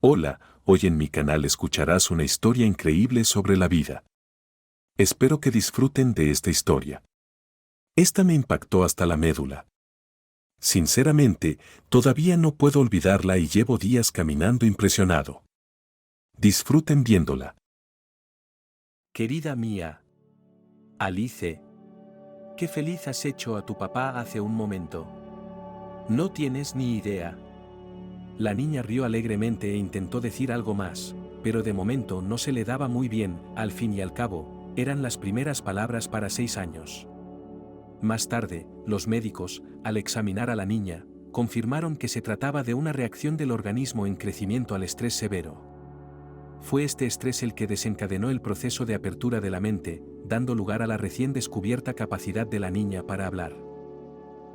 Hola, hoy en mi canal escucharás una historia increíble sobre la vida. Espero que disfruten de esta historia. Esta me impactó hasta la médula. Sinceramente, todavía no puedo olvidarla y llevo días caminando impresionado. Disfruten viéndola. Querida mía, Alice, qué feliz has hecho a tu papá hace un momento. No tienes ni idea. La niña rió alegremente e intentó decir algo más, pero de momento no se le daba muy bien. Al fin y al cabo, eran las primeras palabras para 6 años. Más tarde, los médicos, al examinar a la niña, confirmaron que se trataba de una reacción del organismo en crecimiento al estrés severo. Fue este estrés el que desencadenó el proceso de apertura de la mente, dando lugar a la recién descubierta capacidad de la niña para hablar.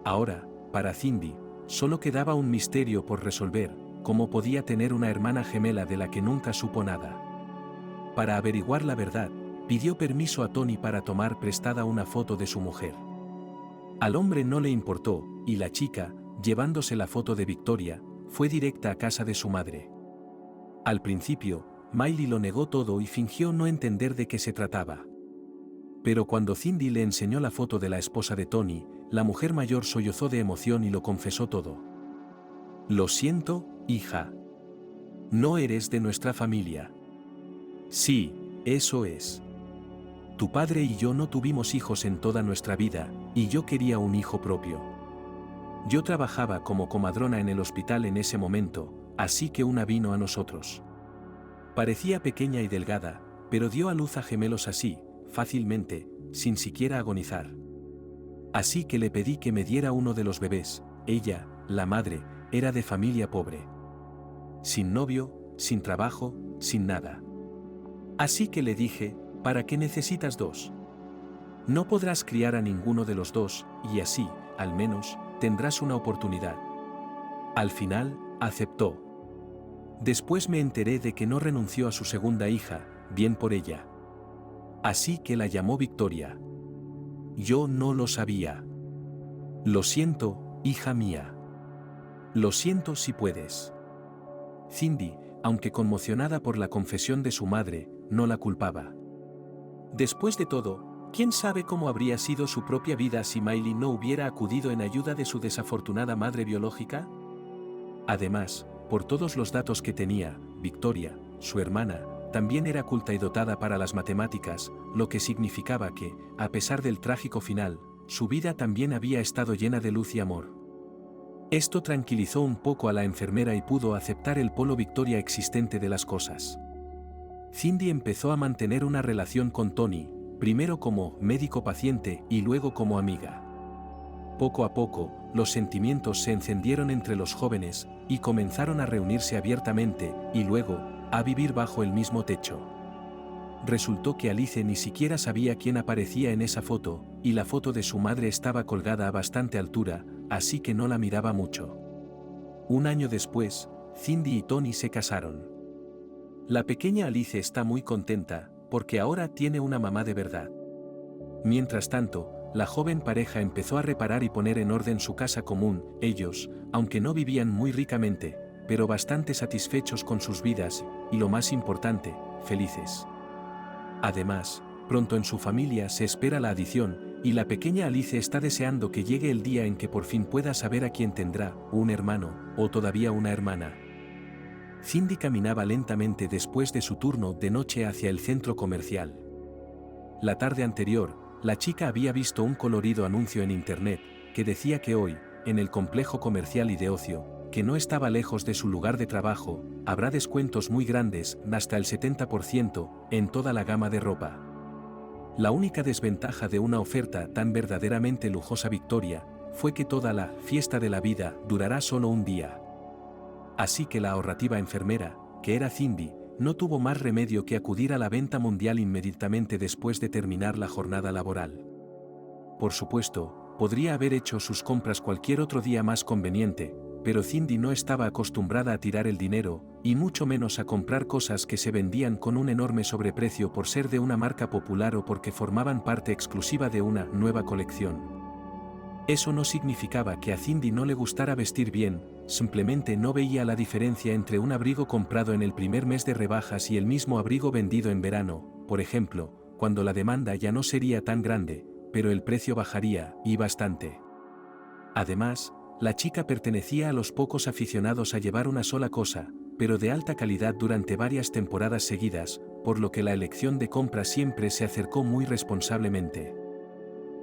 Ahora, para Cindy, solo quedaba un misterio por resolver: cómo podía tener una hermana gemela de la que nunca supo nada. Para averiguar la verdad, pidió permiso a Tony para tomar prestada una foto de su mujer. Al hombre no le importó, y la chica, llevándose la foto de Victoria, fue directa a casa de su madre. Al principio, Miley lo negó todo y fingió no entender de qué se trataba. Pero cuando Cindy le enseñó la foto de la esposa de Tony, la mujer mayor sollozó de emoción y lo confesó todo. Lo siento, hija. No eres de nuestra familia. Sí, eso es. Tu padre y yo no tuvimos hijos en toda nuestra vida, y yo quería un hijo propio. Yo trabajaba como comadrona en el hospital en ese momento, así que una vino a nosotros. Parecía pequeña y delgada, pero dio a luz a gemelos así, fácilmente, sin siquiera agonizar. Así que le pedí que me diera uno de los bebés. Ella, la madre, era de familia pobre. Sin novio, sin trabajo, sin nada. Así que le dije: ¿para qué necesitas dos? No podrás criar a ninguno de los dos, y así, al menos, tendrás una oportunidad. Al final, aceptó. Después me enteré de que no renunció a su segunda hija, bien por ella. Así que la llamó Victoria. Yo no lo sabía. Lo siento, hija mía. Lo siento si puedes. Cindy, aunque conmocionada por la confesión de su madre, no la culpaba. Después de todo, ¿quién sabe cómo habría sido su propia vida si Miley no hubiera acudido en ayuda de su desafortunada madre biológica? Además, por todos los datos que tenía, Victoria, su hermana, también era culta y dotada para las matemáticas, lo que significaba que, a pesar del trágico final, su vida también había estado llena de luz y amor. Esto tranquilizó un poco a la enfermera y pudo aceptar el polo Victoria existente de las cosas. Cindy empezó a mantener una relación con Tony, primero como médico-paciente y luego como amiga. Poco a poco, los sentimientos se encendieron entre los jóvenes, y comenzaron a reunirse abiertamente, y luego, a vivir bajo el mismo techo. Resultó que Alice ni siquiera sabía quién aparecía en esa foto, y la foto de su madre estaba colgada a bastante altura, así que no la miraba mucho. Un año después, Cindy y Tony se casaron. La pequeña Alice está muy contenta, porque ahora tiene una mamá de verdad. Mientras tanto, la joven pareja empezó a reparar y poner en orden su casa común. Ellos, aunque no vivían muy ricamente, pero bastante satisfechos con sus vidas, y lo más importante, felices. Además, pronto en su familia se espera la adición, y la pequeña Alice está deseando que llegue el día en que por fin pueda saber a quién tendrá, un hermano, o todavía una hermana. Cindy caminaba lentamente después de su turno de noche hacia el centro comercial. La tarde anterior, la chica había visto un colorido anuncio en internet, que decía que hoy, en el complejo comercial y de ocio, que no estaba lejos de su lugar de trabajo, habrá descuentos muy grandes, hasta el 70%, en toda la gama de ropa. La única desventaja de una oferta tan verdaderamente lujosa Victoria, fue que toda la fiesta de la vida durará solo un día. Así que la ahorrativa enfermera, que era Cindy, no tuvo más remedio que acudir a la venta mundial inmediatamente después de terminar la jornada laboral. Por supuesto, podría haber hecho sus compras cualquier otro día más conveniente, pero Cindy no estaba acostumbrada a tirar el dinero, y mucho menos a comprar cosas que se vendían con un enorme sobreprecio por ser de una marca popular o porque formaban parte exclusiva de una nueva colección. Eso no significaba que a Cindy no le gustara vestir bien, simplemente no veía la diferencia entre un abrigo comprado en el primer mes de rebajas y el mismo abrigo vendido en verano, por ejemplo, cuando la demanda ya no sería tan grande, pero el precio bajaría, y bastante. Además, la chica pertenecía a los pocos aficionados a llevar una sola cosa, pero de alta calidad durante varias temporadas seguidas, por lo que la elección de compra siempre se acercó muy responsablemente.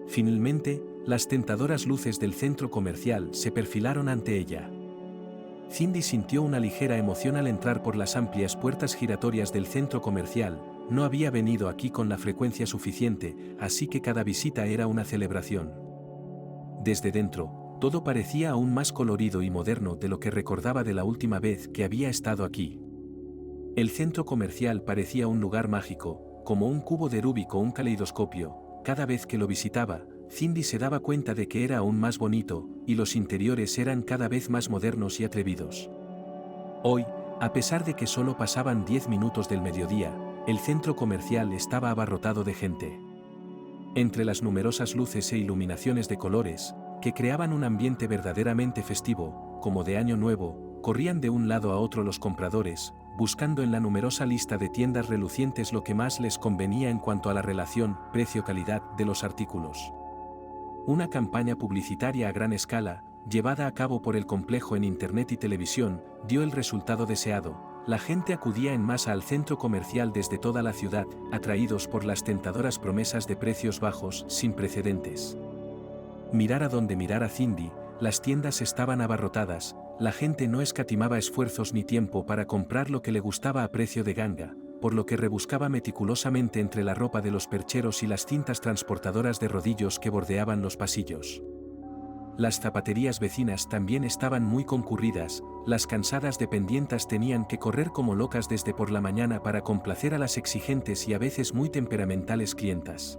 Finalmente, las tentadoras luces del centro comercial se perfilaron ante ella. Cindy sintió una ligera emoción al entrar por las amplias puertas giratorias del centro comercial. No había venido aquí con la frecuencia suficiente, así que cada visita era una celebración. Desde dentro, todo parecía aún más colorido y moderno de lo que recordaba de la última vez que había estado aquí. El centro comercial parecía un lugar mágico, como un cubo de Rubik o un caleidoscopio. Cada vez que lo visitaba, Cindy se daba cuenta de que era aún más bonito, y los interiores eran cada vez más modernos y atrevidos. Hoy, a pesar de que solo pasaban 10 minutos del mediodía, el centro comercial estaba abarrotado de gente. Entre las numerosas luces e iluminaciones de colores, que creaban un ambiente verdaderamente festivo, como de Año Nuevo, corrían de un lado a otro los compradores, buscando en la numerosa lista de tiendas relucientes lo que más les convenía en cuanto a la relación precio-calidad de los artículos. Una campaña publicitaria a gran escala, llevada a cabo por el complejo en Internet y televisión, dio el resultado deseado. La gente acudía en masa al centro comercial desde toda la ciudad, atraídos por las tentadoras promesas de precios bajos sin precedentes. Mirar a donde mirara Cindy, las tiendas estaban abarrotadas, la gente no escatimaba esfuerzos ni tiempo para comprar lo que le gustaba a precio de ganga, por lo que rebuscaba meticulosamente entre la ropa de los percheros y las cintas transportadoras de rodillos que bordeaban los pasillos. Las zapaterías vecinas también estaban muy concurridas, las cansadas dependientas tenían que correr como locas desde por la mañana para complacer a las exigentes y a veces muy temperamentales clientas.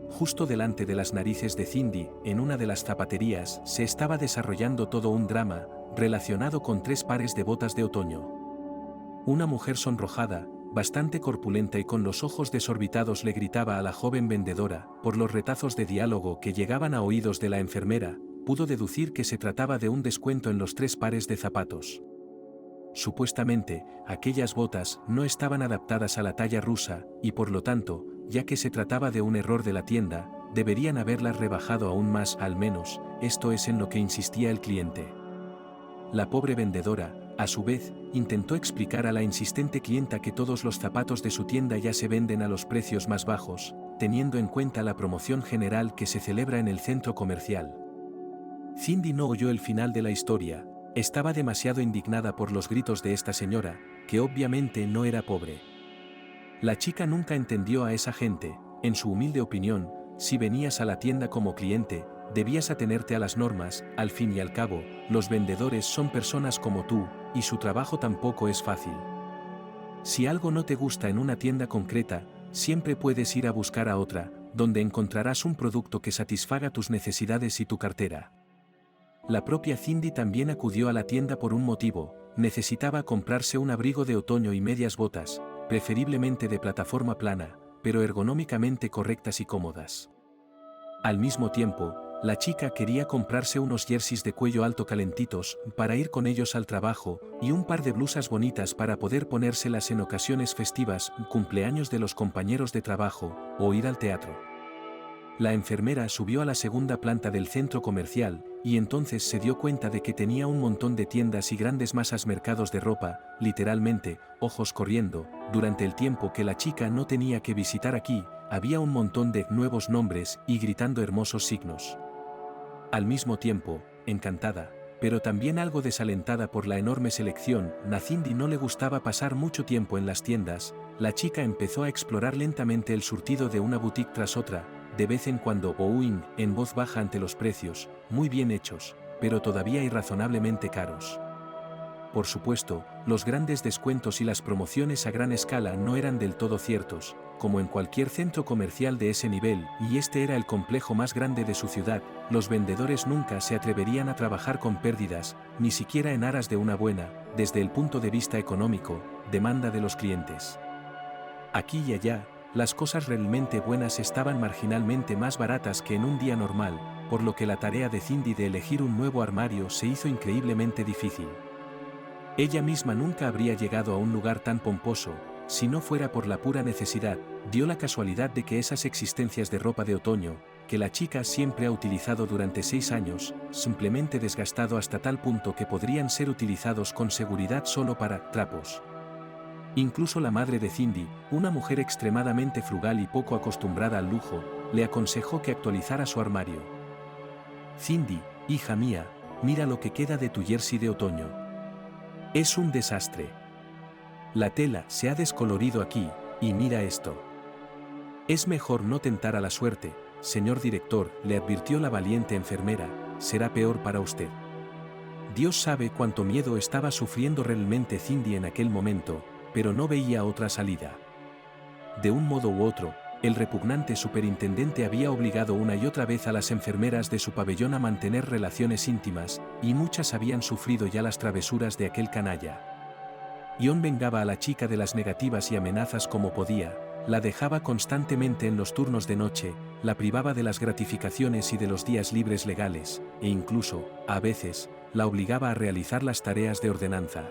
Justo delante de las narices de Cindy, en una de las zapaterías, se estaba desarrollando todo un drama, relacionado con 3 pares de botas de otoño. Una mujer sonrojada, bastante corpulenta y con los ojos desorbitados le gritaba a la joven vendedora, por los retazos de diálogo que llegaban a oídos de la enfermera, pudo deducir que se trataba de un descuento en los 3 pares de zapatos. Supuestamente, aquellas botas no estaban adaptadas a la talla rusa, y por lo tanto, ya que se trataba de un error de la tienda, deberían haberlas rebajado aún más, al menos, esto es en lo que insistía el cliente. La pobre vendedora, a su vez, intentó explicar a la insistente clienta que todos los zapatos de su tienda ya se venden a los precios más bajos, teniendo en cuenta la promoción general que se celebra en el centro comercial. Cindy no oyó el final de la historia, estaba demasiado indignada por los gritos de esta señora, que obviamente no era pobre. La chica nunca entendió a esa gente. En su humilde opinión, si venías a la tienda como cliente, debías atenerte a las normas. Al fin y al cabo, los vendedores son personas como tú, y su trabajo tampoco es fácil. Si algo no te gusta en una tienda concreta, siempre puedes ir a buscar a otra, donde encontrarás un producto que satisfaga tus necesidades y tu cartera. La propia Cindy también acudió a la tienda por un motivo: necesitaba comprarse un abrigo de otoño y medias botas, preferiblemente de plataforma plana, pero ergonómicamente correctas y cómodas. Al mismo tiempo, la chica quería comprarse unos jerseys de cuello alto calentitos para ir con ellos al trabajo, y un par de blusas bonitas para poder ponérselas en ocasiones festivas, cumpleaños de los compañeros de trabajo, o ir al teatro. La enfermera subió a la segunda planta del centro comercial, y entonces se dio cuenta de que tenía un montón de tiendas y grandes masas mercados de ropa, literalmente, ojos corriendo. Durante el tiempo que la chica no tenía que visitar aquí, había un montón de nuevos nombres y gritando hermosos signos. Al mismo tiempo, encantada, pero también algo desalentada por la enorme selección, a Cindy no le gustaba pasar mucho tiempo en las tiendas. La chica empezó a explorar lentamente el surtido de una boutique tras otra, de vez en cuando bowing en voz baja ante los precios, muy bien hechos, pero todavía irrazonablemente caros. Por supuesto, los grandes descuentos y las promociones a gran escala no eran del todo ciertos, como en cualquier centro comercial de ese nivel, y este era el complejo más grande de su ciudad. Los vendedores nunca se atreverían a trabajar con pérdidas, ni siquiera en aras de una buena, desde el punto de vista económico, demanda de los clientes. Aquí y allá, las cosas realmente buenas estaban marginalmente más baratas que en un día normal, por lo que la tarea de Cindy de elegir un nuevo armario se hizo increíblemente difícil. Ella misma nunca habría llegado a un lugar tan pomposo, si no fuera por la pura necesidad. Dio la casualidad de que esas existencias de ropa de otoño, que la chica siempre ha utilizado durante 6 años, simplemente desgastado hasta tal punto que podrían ser utilizados con seguridad solo para trapos. Incluso la madre de Cindy, una mujer extremadamente frugal y poco acostumbrada al lujo, le aconsejó que actualizara su armario. Cindy, hija mía, mira lo que queda de tu jersey de otoño. Es un desastre. La tela se ha descolorido aquí, y mira esto. Es mejor no tentar a la suerte, señor director, le advirtió la valiente enfermera, será peor para usted. Dios sabe cuánto miedo estaba sufriendo realmente Cindy en aquel momento, pero no veía otra salida. De un modo u otro, el repugnante superintendente había obligado una y otra vez a las enfermeras de su pabellón a mantener relaciones íntimas, y muchas habían sufrido ya las travesuras de aquel canalla. Ion vengaba a la chica de las negativas y amenazas como podía, la dejaba constantemente en los turnos de noche, la privaba de las gratificaciones y de los días libres legales, e incluso, a veces, la obligaba a realizar las tareas de ordenanza.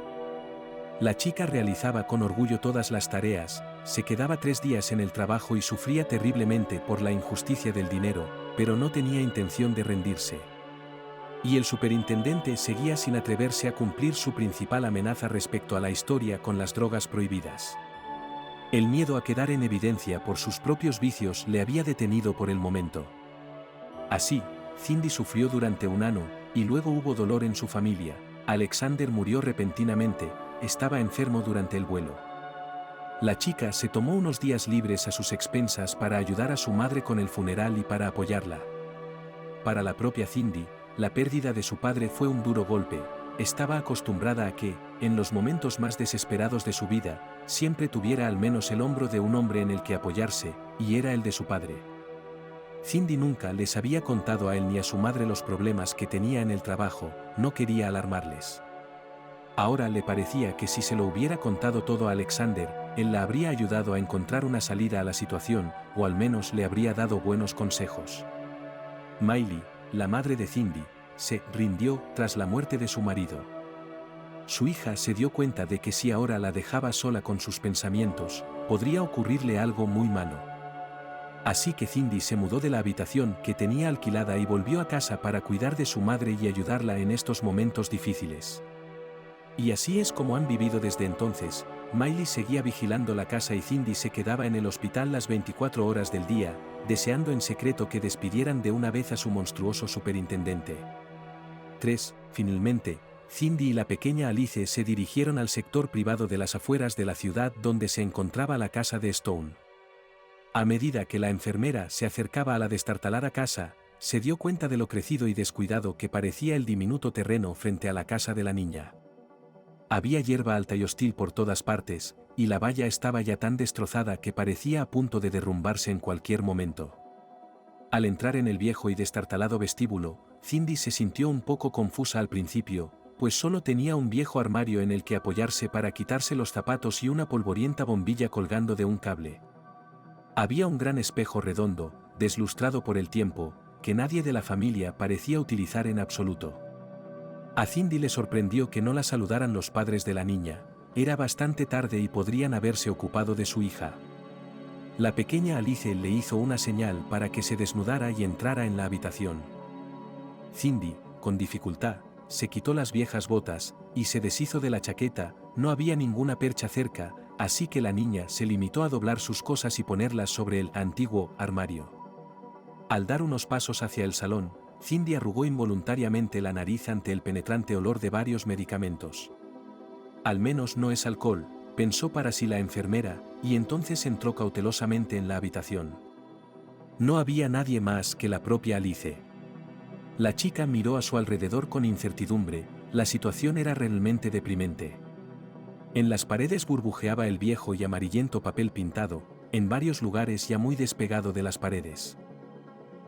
La chica realizaba con orgullo todas las tareas, se quedaba 3 días en el trabajo y sufría terriblemente por la injusticia del dinero, pero no tenía intención de rendirse. Y el superintendente seguía sin atreverse a cumplir su principal amenaza respecto a la historia con las drogas prohibidas. El miedo a quedar en evidencia por sus propios vicios le había detenido por el momento. Así, Cindy sufrió durante 1 año, y luego hubo dolor en su familia. Alexander murió repentinamente, estaba enfermo durante el vuelo. La chica se tomó unos días libres a sus expensas para ayudar a su madre con el funeral y para apoyarla. Para la propia Cindy, la pérdida de su padre fue un duro golpe. Estaba acostumbrada a que, en los momentos más desesperados de su vida, siempre tuviera al menos el hombro de un hombre en el que apoyarse, y era el de su padre. Cindy nunca les había contado a él ni a su madre los problemas que tenía en el trabajo, no quería alarmarles. Ahora le parecía que si se lo hubiera contado todo a Alexander, él la habría ayudado a encontrar una salida a la situación, o al menos le habría dado buenos consejos. Miley, la madre de Cindy, se rindió tras la muerte de su marido. Su hija se dio cuenta de que si ahora la dejaba sola con sus pensamientos, podría ocurrirle algo muy malo. Así que Cindy se mudó de la habitación que tenía alquilada y volvió a casa para cuidar de su madre y ayudarla en estos momentos difíciles. Y así es como han vivido desde entonces. Miley seguía vigilando la casa y Cindy se quedaba en el hospital las 24 horas del día, deseando en secreto que despidieran de una vez a su monstruoso superintendente. 3. Finalmente, Cindy y la pequeña Alice se dirigieron al sector privado de las afueras de la ciudad donde se encontraba la casa de Stone. A medida que la enfermera se acercaba a la destartalada casa, se dio cuenta de lo crecido y descuidado que parecía el diminuto terreno frente a la casa de la niña. Había hierba alta y hostil por todas partes, y la valla estaba ya tan destrozada que parecía a punto de derrumbarse en cualquier momento. Al entrar en el viejo y destartalado vestíbulo, Cindy se sintió un poco confusa al principio, pues solo tenía un viejo armario en el que apoyarse para quitarse los zapatos y una polvorienta bombilla colgando de un cable. Había un gran espejo redondo, deslustrado por el tiempo, que nadie de la familia parecía utilizar en absoluto. A Cindy le sorprendió que no la saludaran los padres de la niña, era bastante tarde y podrían haberse ocupado de su hija. La pequeña Alice le hizo una señal para que se desnudara y entrara en la habitación. Cindy, con dificultad, se quitó las viejas botas, y se deshizo de la chaqueta. No había ninguna percha cerca, así que la niña se limitó a doblar sus cosas y ponerlas sobre el antiguo armario. Al dar unos pasos hacia el salón, Cindy arrugó involuntariamente la nariz ante el penetrante olor de varios medicamentos. Al menos no es alcohol, pensó para sí la enfermera, y entonces entró cautelosamente en la habitación. No había nadie más que la propia Alice. La chica miró a su alrededor con incertidumbre, la situación era realmente deprimente. En las paredes burbujeaba el viejo y amarillento papel pintado, en varios lugares ya muy despegado de las paredes.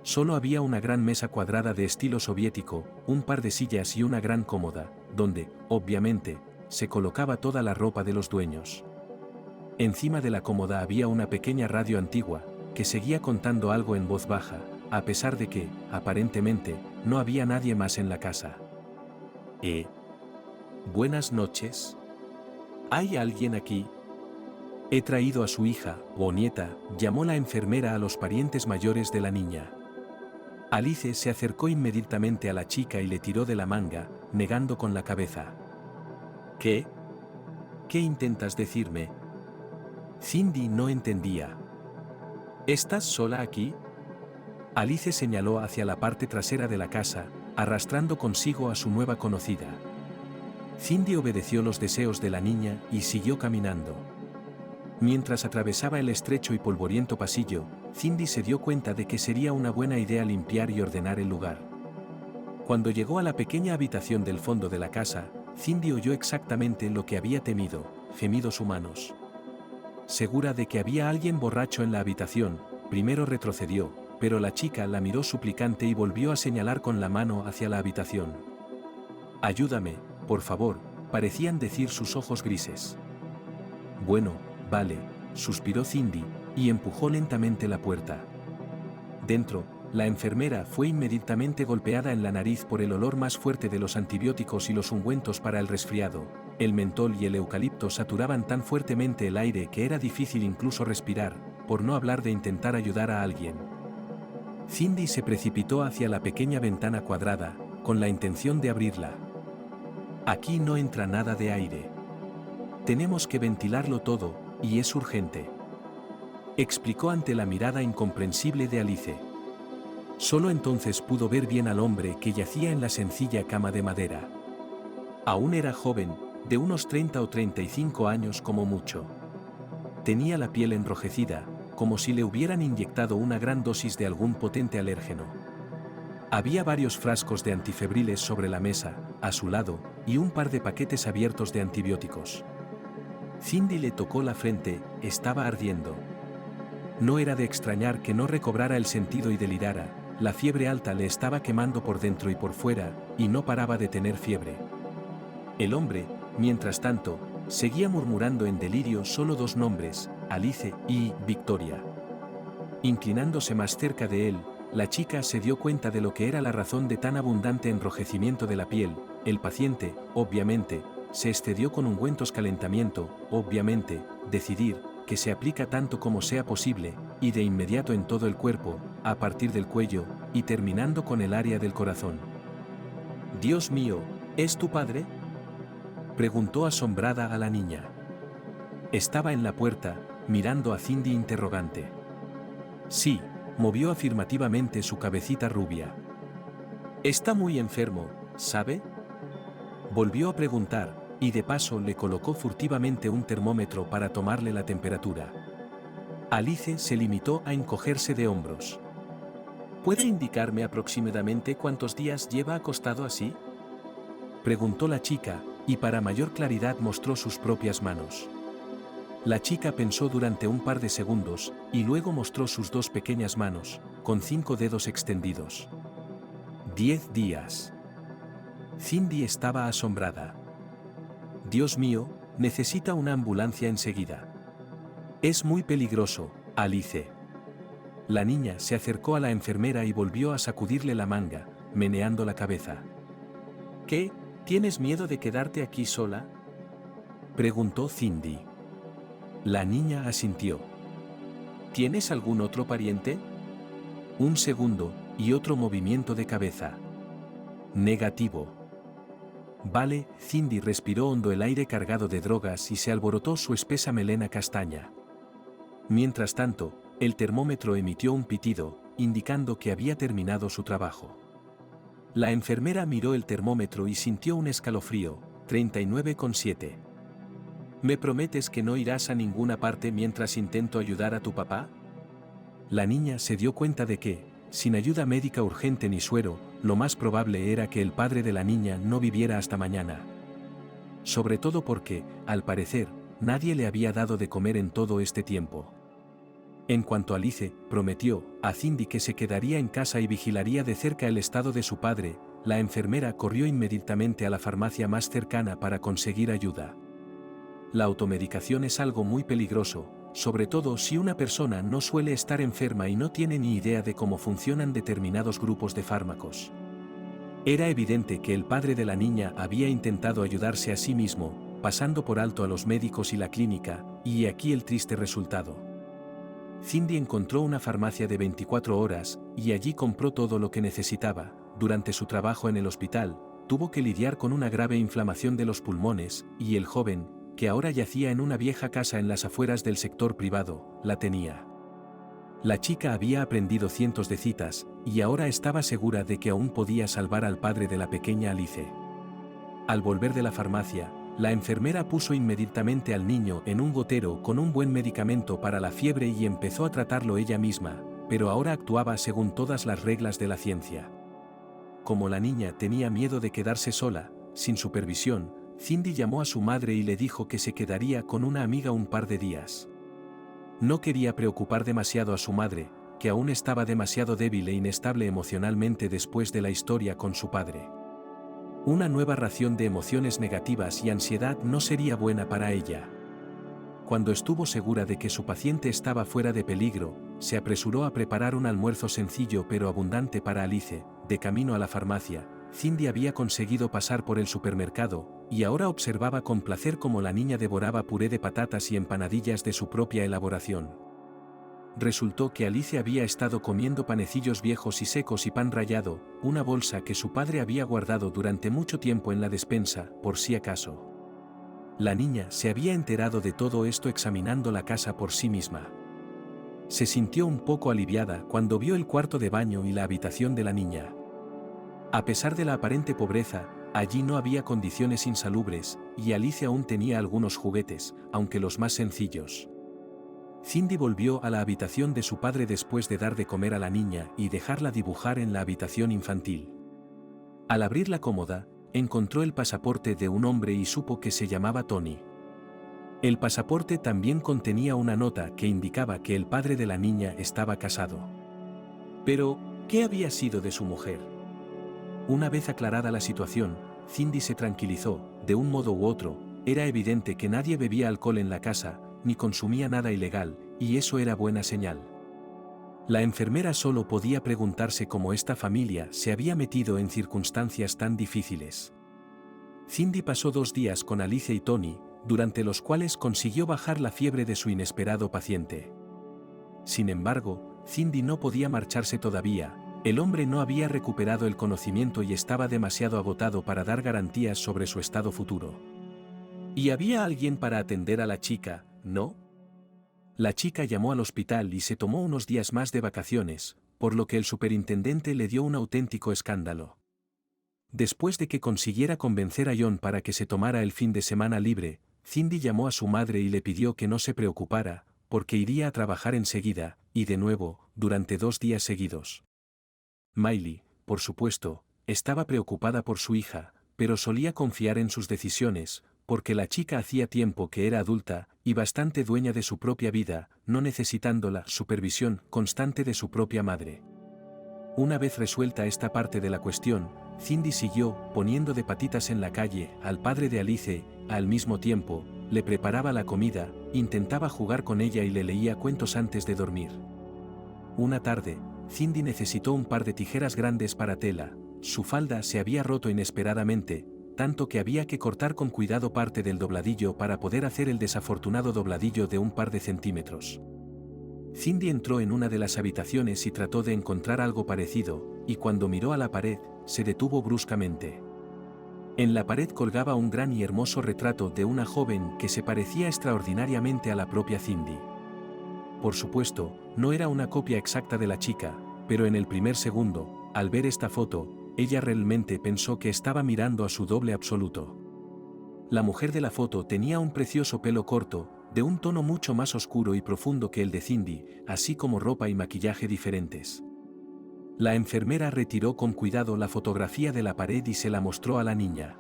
Solo había una gran mesa cuadrada de estilo soviético, un par de sillas y una gran cómoda, donde, obviamente, se colocaba toda la ropa de los dueños. Encima de la cómoda había una pequeña radio antigua, que seguía contando algo en voz baja, a pesar de que, aparentemente, no había nadie más en la casa. Buenas noches. ¿Hay alguien aquí? He traído a su hija, o nieta, llamó la enfermera a los parientes mayores de la niña. Alice se acercó inmediatamente a la chica y le tiró de la manga, negando con la cabeza. ¿Qué? ¿Qué intentas decirme? Cindy no entendía. ¿Estás sola aquí? Alice señaló hacia la parte trasera de la casa, arrastrando consigo a su nueva conocida. Cindy obedeció los deseos de la niña y siguió caminando. Mientras atravesaba el estrecho y polvoriento pasillo, Cindy se dio cuenta de que sería una buena idea limpiar y ordenar el lugar. Cuando llegó a la pequeña habitación del fondo de la casa, Cindy oyó exactamente lo que había temido, gemidos humanos. Segura de que había alguien borracho en la habitación, primero retrocedió, pero la chica la miró suplicante y volvió a señalar con la mano hacia la habitación. «Ayúdame, por favor», parecían decir sus ojos grises. «Bueno, vale», suspiró Cindy, y empujó lentamente la puerta. Dentro, la enfermera fue inmediatamente golpeada en la nariz por el olor más fuerte de los antibióticos y los ungüentos para el resfriado. El mentol y el eucalipto saturaban tan fuertemente el aire que era difícil incluso respirar, por no hablar de intentar ayudar a alguien. Cindy se precipitó hacia la pequeña ventana cuadrada, con la intención de abrirla. «Aquí no entra nada de aire. Tenemos que ventilarlo todo, y es urgente», explicó ante la mirada incomprensible de Alice. Solo entonces pudo ver bien al hombre que yacía en la sencilla cama de madera. Aún era joven, de unos 30 o 35 años como mucho. Tenía la piel enrojecida, como si le hubieran inyectado una gran dosis de algún potente alérgeno. Había varios frascos de antifebriles sobre la mesa, a su lado, y un par de paquetes abiertos de antibióticos. Cindy le tocó la frente, estaba ardiendo. No era de extrañar que no recobrara el sentido y delirara, la fiebre alta le estaba quemando por dentro y por fuera, y no paraba de tener fiebre. El hombre, mientras tanto, seguía murmurando en delirio solo dos nombres, Alice y Victoria. Inclinándose más cerca de él, la chica se dio cuenta de lo que era la razón de tan abundante enrojecimiento de la piel. El paciente, obviamente, se excedió con ungüentos calentamiento, obviamente, decidir, que se aplica tanto como sea posible, y de inmediato en todo el cuerpo, a partir del cuello, y terminando con el área del corazón. «Dios mío, ¿es tu padre?», preguntó asombrada a la niña. Estaba en la puerta, mirando a Cindy interrogante. «Sí», movió afirmativamente su cabecita rubia. «Está muy enfermo, ¿sabe?», volvió a preguntar, y de paso le colocó furtivamente un termómetro para tomarle la temperatura. Alice se limitó a encogerse de hombros. «¿Puede indicarme aproximadamente cuántos días lleva acostado así?», preguntó la chica, y para mayor claridad mostró sus propias manos. La chica pensó durante un par de segundos, y luego mostró sus dos pequeñas manos, con 5 dedos extendidos. 10 días. Cindy estaba asombrada. «Dios mío, necesita una ambulancia enseguida. Es muy peligroso, Alice». La niña se acercó a la enfermera y volvió a sacudirle la manga, meneando la cabeza. «¿Qué? ¿Tienes miedo de quedarte aquí sola?», preguntó Cindy. La niña asintió. «¿Tienes algún otro pariente?». Un segundo, y otro movimiento de cabeza. «Negativo». «Vale», Cindy respiró hondo el aire cargado de drogas y se alborotó su espesa melena castaña. Mientras tanto, el termómetro emitió un pitido, indicando que había terminado su trabajo. La enfermera miró el termómetro y sintió un escalofrío, 39,7. «¿Me prometes que no irás a ninguna parte mientras intento ayudar a tu papá?». La niña se dio cuenta de que, sin ayuda médica urgente ni suero, lo más probable era que el padre de la niña no viviera hasta mañana. Sobre todo porque, al parecer, nadie le había dado de comer en todo este tiempo. En cuanto a Alice, prometió a Cindy que se quedaría en casa y vigilaría de cerca el estado de su padre. La enfermera corrió inmediatamente a la farmacia más cercana para conseguir ayuda. La automedicación es algo muy peligroso, sobre todo si una persona no suele estar enferma y no tiene ni idea de cómo funcionan determinados grupos de fármacos. Era evidente que el padre de la niña había intentado ayudarse a sí mismo, pasando por alto a los médicos y la clínica, y aquí el triste resultado. Cindy encontró una farmacia de 24 horas, y allí compró todo lo que necesitaba. Durante su trabajo en el hospital, tuvo que lidiar con una grave inflamación de los pulmones, y el joven, que ahora yacía en una vieja casa en las afueras del sector privado, la tenía. La chica había aprendido cientos de citas, y ahora estaba segura de que aún podía salvar al padre de la pequeña Alice. Al volver de la farmacia, la enfermera puso inmediatamente al niño en un gotero con un buen medicamento para la fiebre y empezó a tratarlo ella misma, pero ahora actuaba según todas las reglas de la ciencia. Como la niña tenía miedo de quedarse sola, sin supervisión, Cindy llamó a su madre y le dijo que se quedaría con una amiga un par de días. No quería preocupar demasiado a su madre, que aún estaba demasiado débil e inestable emocionalmente después de la historia con su padre. Una nueva ración de emociones negativas y ansiedad no sería buena para ella. Cuando estuvo segura de que su paciente estaba fuera de peligro, se apresuró a preparar un almuerzo sencillo pero abundante para Alice. De camino a la farmacia, Cindy había conseguido pasar por el supermercado, y ahora observaba con placer cómo la niña devoraba puré de patatas y empanadillas de su propia elaboración. Resultó que Alice había estado comiendo panecillos viejos y secos y pan rallado, una bolsa que su padre había guardado durante mucho tiempo en la despensa, por si acaso. La niña se había enterado de todo esto examinando la casa por sí misma. Se sintió un poco aliviada cuando vio el cuarto de baño y la habitación de la niña. A pesar de la aparente pobreza, allí no había condiciones insalubres, y Alice aún tenía algunos juguetes, aunque los más sencillos. Cindy volvió a la habitación de su padre después de dar de comer a la niña y dejarla dibujar en la habitación infantil. Al abrir la cómoda, encontró el pasaporte de un hombre y supo que se llamaba Tony. El pasaporte también contenía una nota que indicaba que el padre de la niña estaba casado. Pero, ¿qué había sido de su mujer? Una vez aclarada la situación, Cindy se tranquilizó. De un modo u otro, era evidente que nadie bebía alcohol en la casa, ni consumía nada ilegal, y eso era buena señal. La enfermera solo podía preguntarse cómo esta familia se había metido en circunstancias tan difíciles. Cindy pasó 2 días con Alice y Tony, durante los cuales consiguió bajar la fiebre de su inesperado paciente. Sin embargo, Cindy no podía marcharse todavía. El hombre no había recuperado el conocimiento y estaba demasiado agotado para dar garantías sobre su estado futuro. Y había alguien para atender a la chica, ¿no? La chica llamó al hospital y se tomó unos días más de vacaciones, por lo que el superintendente le dio un auténtico escándalo. Después de que consiguiera convencer a John para que se tomara el fin de semana libre, Cindy llamó a su madre y le pidió que no se preocupara, porque iría a trabajar enseguida, y de nuevo, durante 2 días seguidos. Miley, por supuesto, estaba preocupada por su hija, pero solía confiar en sus decisiones, porque la chica hacía tiempo que era adulta, y bastante dueña de su propia vida, no necesitando la supervisión constante de su propia madre. Una vez resuelta esta parte de la cuestión, Cindy siguió poniendo de patitas en la calle al padre de Alice, al mismo tiempo, le preparaba la comida, intentaba jugar con ella y le leía cuentos antes de dormir. Una tarde, Cindy necesitó un par de tijeras grandes para tela. Su falda se había roto inesperadamente, tanto que había que cortar con cuidado parte del dobladillo para poder hacer el desafortunado dobladillo de un par de centímetros. Cindy entró en una de las habitaciones y trató de encontrar algo parecido, y cuando miró a la pared, se detuvo bruscamente. En la pared colgaba un gran y hermoso retrato de una joven que se parecía extraordinariamente a la propia Cindy. Por supuesto, no era una copia exacta de la chica, pero en el primer segundo, al ver esta foto, ella realmente pensó que estaba mirando a su doble absoluto. La mujer de la foto tenía un precioso pelo corto, de un tono mucho más oscuro y profundo que el de Cindy, así como ropa y maquillaje diferentes. La enfermera retiró con cuidado la fotografía de la pared y se la mostró a la niña.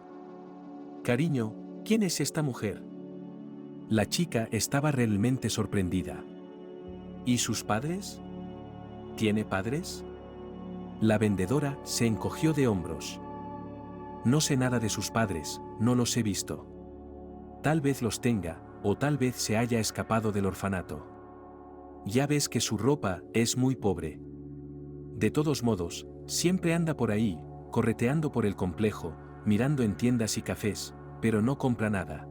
«Cariño, ¿quién es esta mujer?» La chica estaba realmente sorprendida. ¿Y sus padres? ¿Tiene padres? La vendedora se encogió de hombros. No sé nada de sus padres, no los he visto. Tal vez los tenga, o tal vez se haya escapado del orfanato. Ya ves que su ropa es muy pobre. De todos modos, siempre anda por ahí, correteando por el complejo, mirando en tiendas y cafés, pero no compra nada.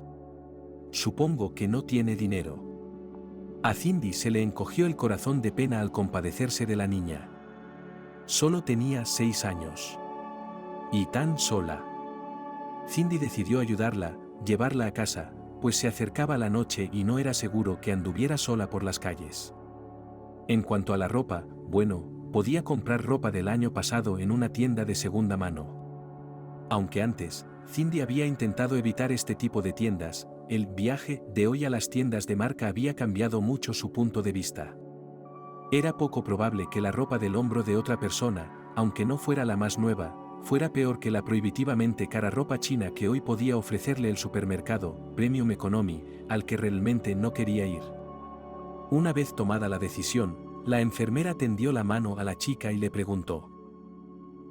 Supongo que no tiene dinero. A Cindy se le encogió el corazón de pena al compadecerse de la niña. Solo tenía 6 años. Y tan sola. Cindy decidió ayudarla, llevarla a casa, pues se acercaba la noche y no era seguro que anduviera sola por las calles. En cuanto a la ropa, bueno, podía comprar ropa del año pasado en una tienda de segunda mano. Aunque antes, Cindy había intentado evitar este tipo de tiendas, el viaje de hoy a las tiendas de marca había cambiado mucho su punto de vista. Era poco probable que la ropa del hombro de otra persona, aunque no fuera la más nueva, fuera peor que la prohibitivamente cara ropa china que hoy podía ofrecerle el supermercado, Premium Economy, al que realmente no quería ir. Una vez tomada la decisión, la enfermera tendió la mano a la chica y le preguntó: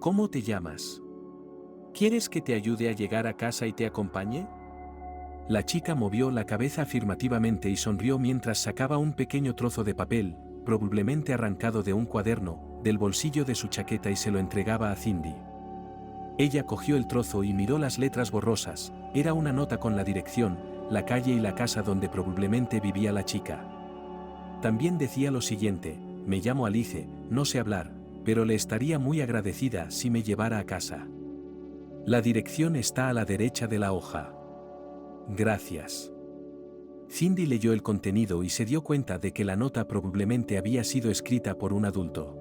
¿Cómo te llamas? ¿Quieres que te ayude a llegar a casa y te acompañe? La chica movió la cabeza afirmativamente y sonrió mientras sacaba un pequeño trozo de papel, probablemente arrancado de un cuaderno, del bolsillo de su chaqueta y se lo entregaba a Cindy. Ella cogió el trozo y miró las letras borrosas. Era una nota con la dirección, la calle y la casa donde probablemente vivía la chica. También decía lo siguiente: me llamo Alice, no sé hablar, pero le estaría muy agradecida si me llevara a casa. La dirección está a la derecha de la hoja. Gracias. Cindy leyó el contenido y se dio cuenta de que la nota probablemente había sido escrita por un adulto.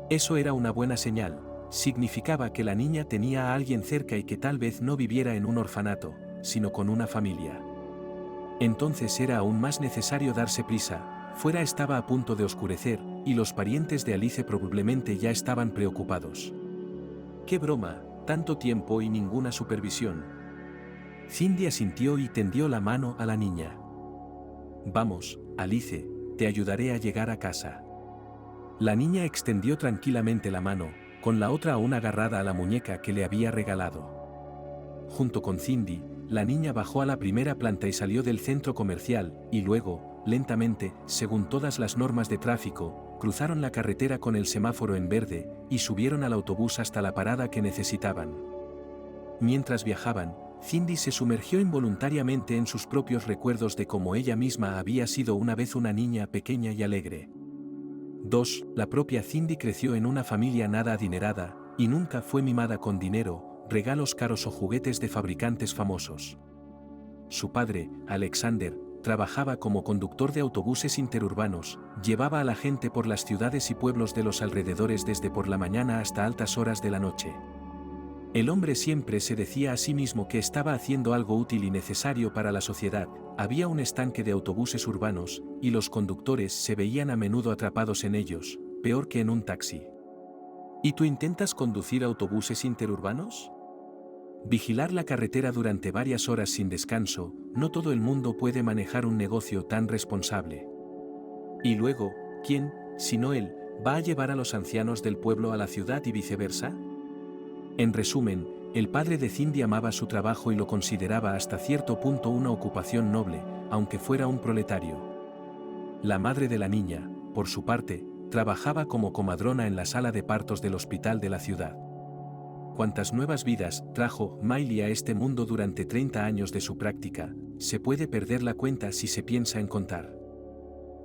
Eso era una buena señal, significaba que la niña tenía a alguien cerca y que tal vez no viviera en un orfanato, sino con una familia. Entonces era aún más necesario darse prisa, fuera estaba a punto de oscurecer, y los parientes de Alice probablemente ya estaban preocupados. ¡Qué broma! Tanto tiempo y ninguna supervisión. Cindy asintió y tendió la mano a la niña. Vamos, Alice, te ayudaré a llegar a casa. La niña extendió tranquilamente la mano, con la otra aún agarrada a la muñeca que le había regalado. Junto con Cindy, la niña bajó a la primera planta y salió del centro comercial, y luego, lentamente, según todas las normas de tráfico, cruzaron la carretera con el semáforo en verde, y subieron al autobús hasta la parada que necesitaban. Mientras viajaban, Cindy se sumergió involuntariamente en sus propios recuerdos de cómo ella misma había sido una vez una niña pequeña y alegre. 2. La propia Cindy creció en una familia nada adinerada, y nunca fue mimada con dinero, regalos caros o juguetes de fabricantes famosos. Su padre, Alexander, trabajaba como conductor de autobuses interurbanos, llevaba a la gente por las ciudades y pueblos de los alrededores desde por la mañana hasta altas horas de la noche. El hombre siempre se decía a sí mismo que estaba haciendo algo útil y necesario para la sociedad. Había un estanque de autobuses urbanos, y los conductores se veían a menudo atrapados en ellos, peor que en un taxi. ¿Y tú intentas conducir autobuses interurbanos? Vigilar la carretera durante varias horas sin descanso, no todo el mundo puede manejar un negocio tan responsable. Y luego, ¿quién, si no él, va a llevar a los ancianos del pueblo a la ciudad y viceversa? En resumen, el padre de Cindy amaba su trabajo y lo consideraba hasta cierto punto una ocupación noble, aunque fuera un proletario. La madre de la niña, por su parte, trabajaba como comadrona en la sala de partos del hospital de la ciudad. Cuántas nuevas vidas trajo Miley a este mundo durante 30 años de su práctica, se puede perder la cuenta si se piensa en contar.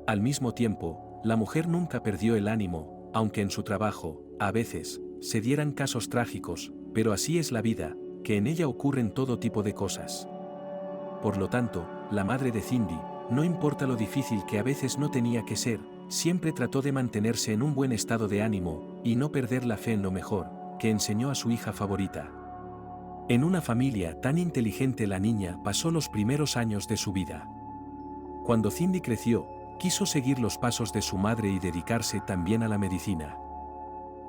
Al mismo tiempo, la mujer nunca perdió el ánimo, aunque en su trabajo, a veces, se dieran casos trágicos, pero así es la vida, que en ella ocurren todo tipo de cosas. Por lo tanto, la madre de Cindy, no importa lo difícil que a veces no tenía que ser, siempre trató de mantenerse en un buen estado de ánimo, y no perder la fe en lo mejor, que enseñó a su hija favorita. En una familia tan inteligente la niña pasó los primeros años de su vida. Cuando Cindy creció, quiso seguir los pasos de su madre y dedicarse también a la medicina.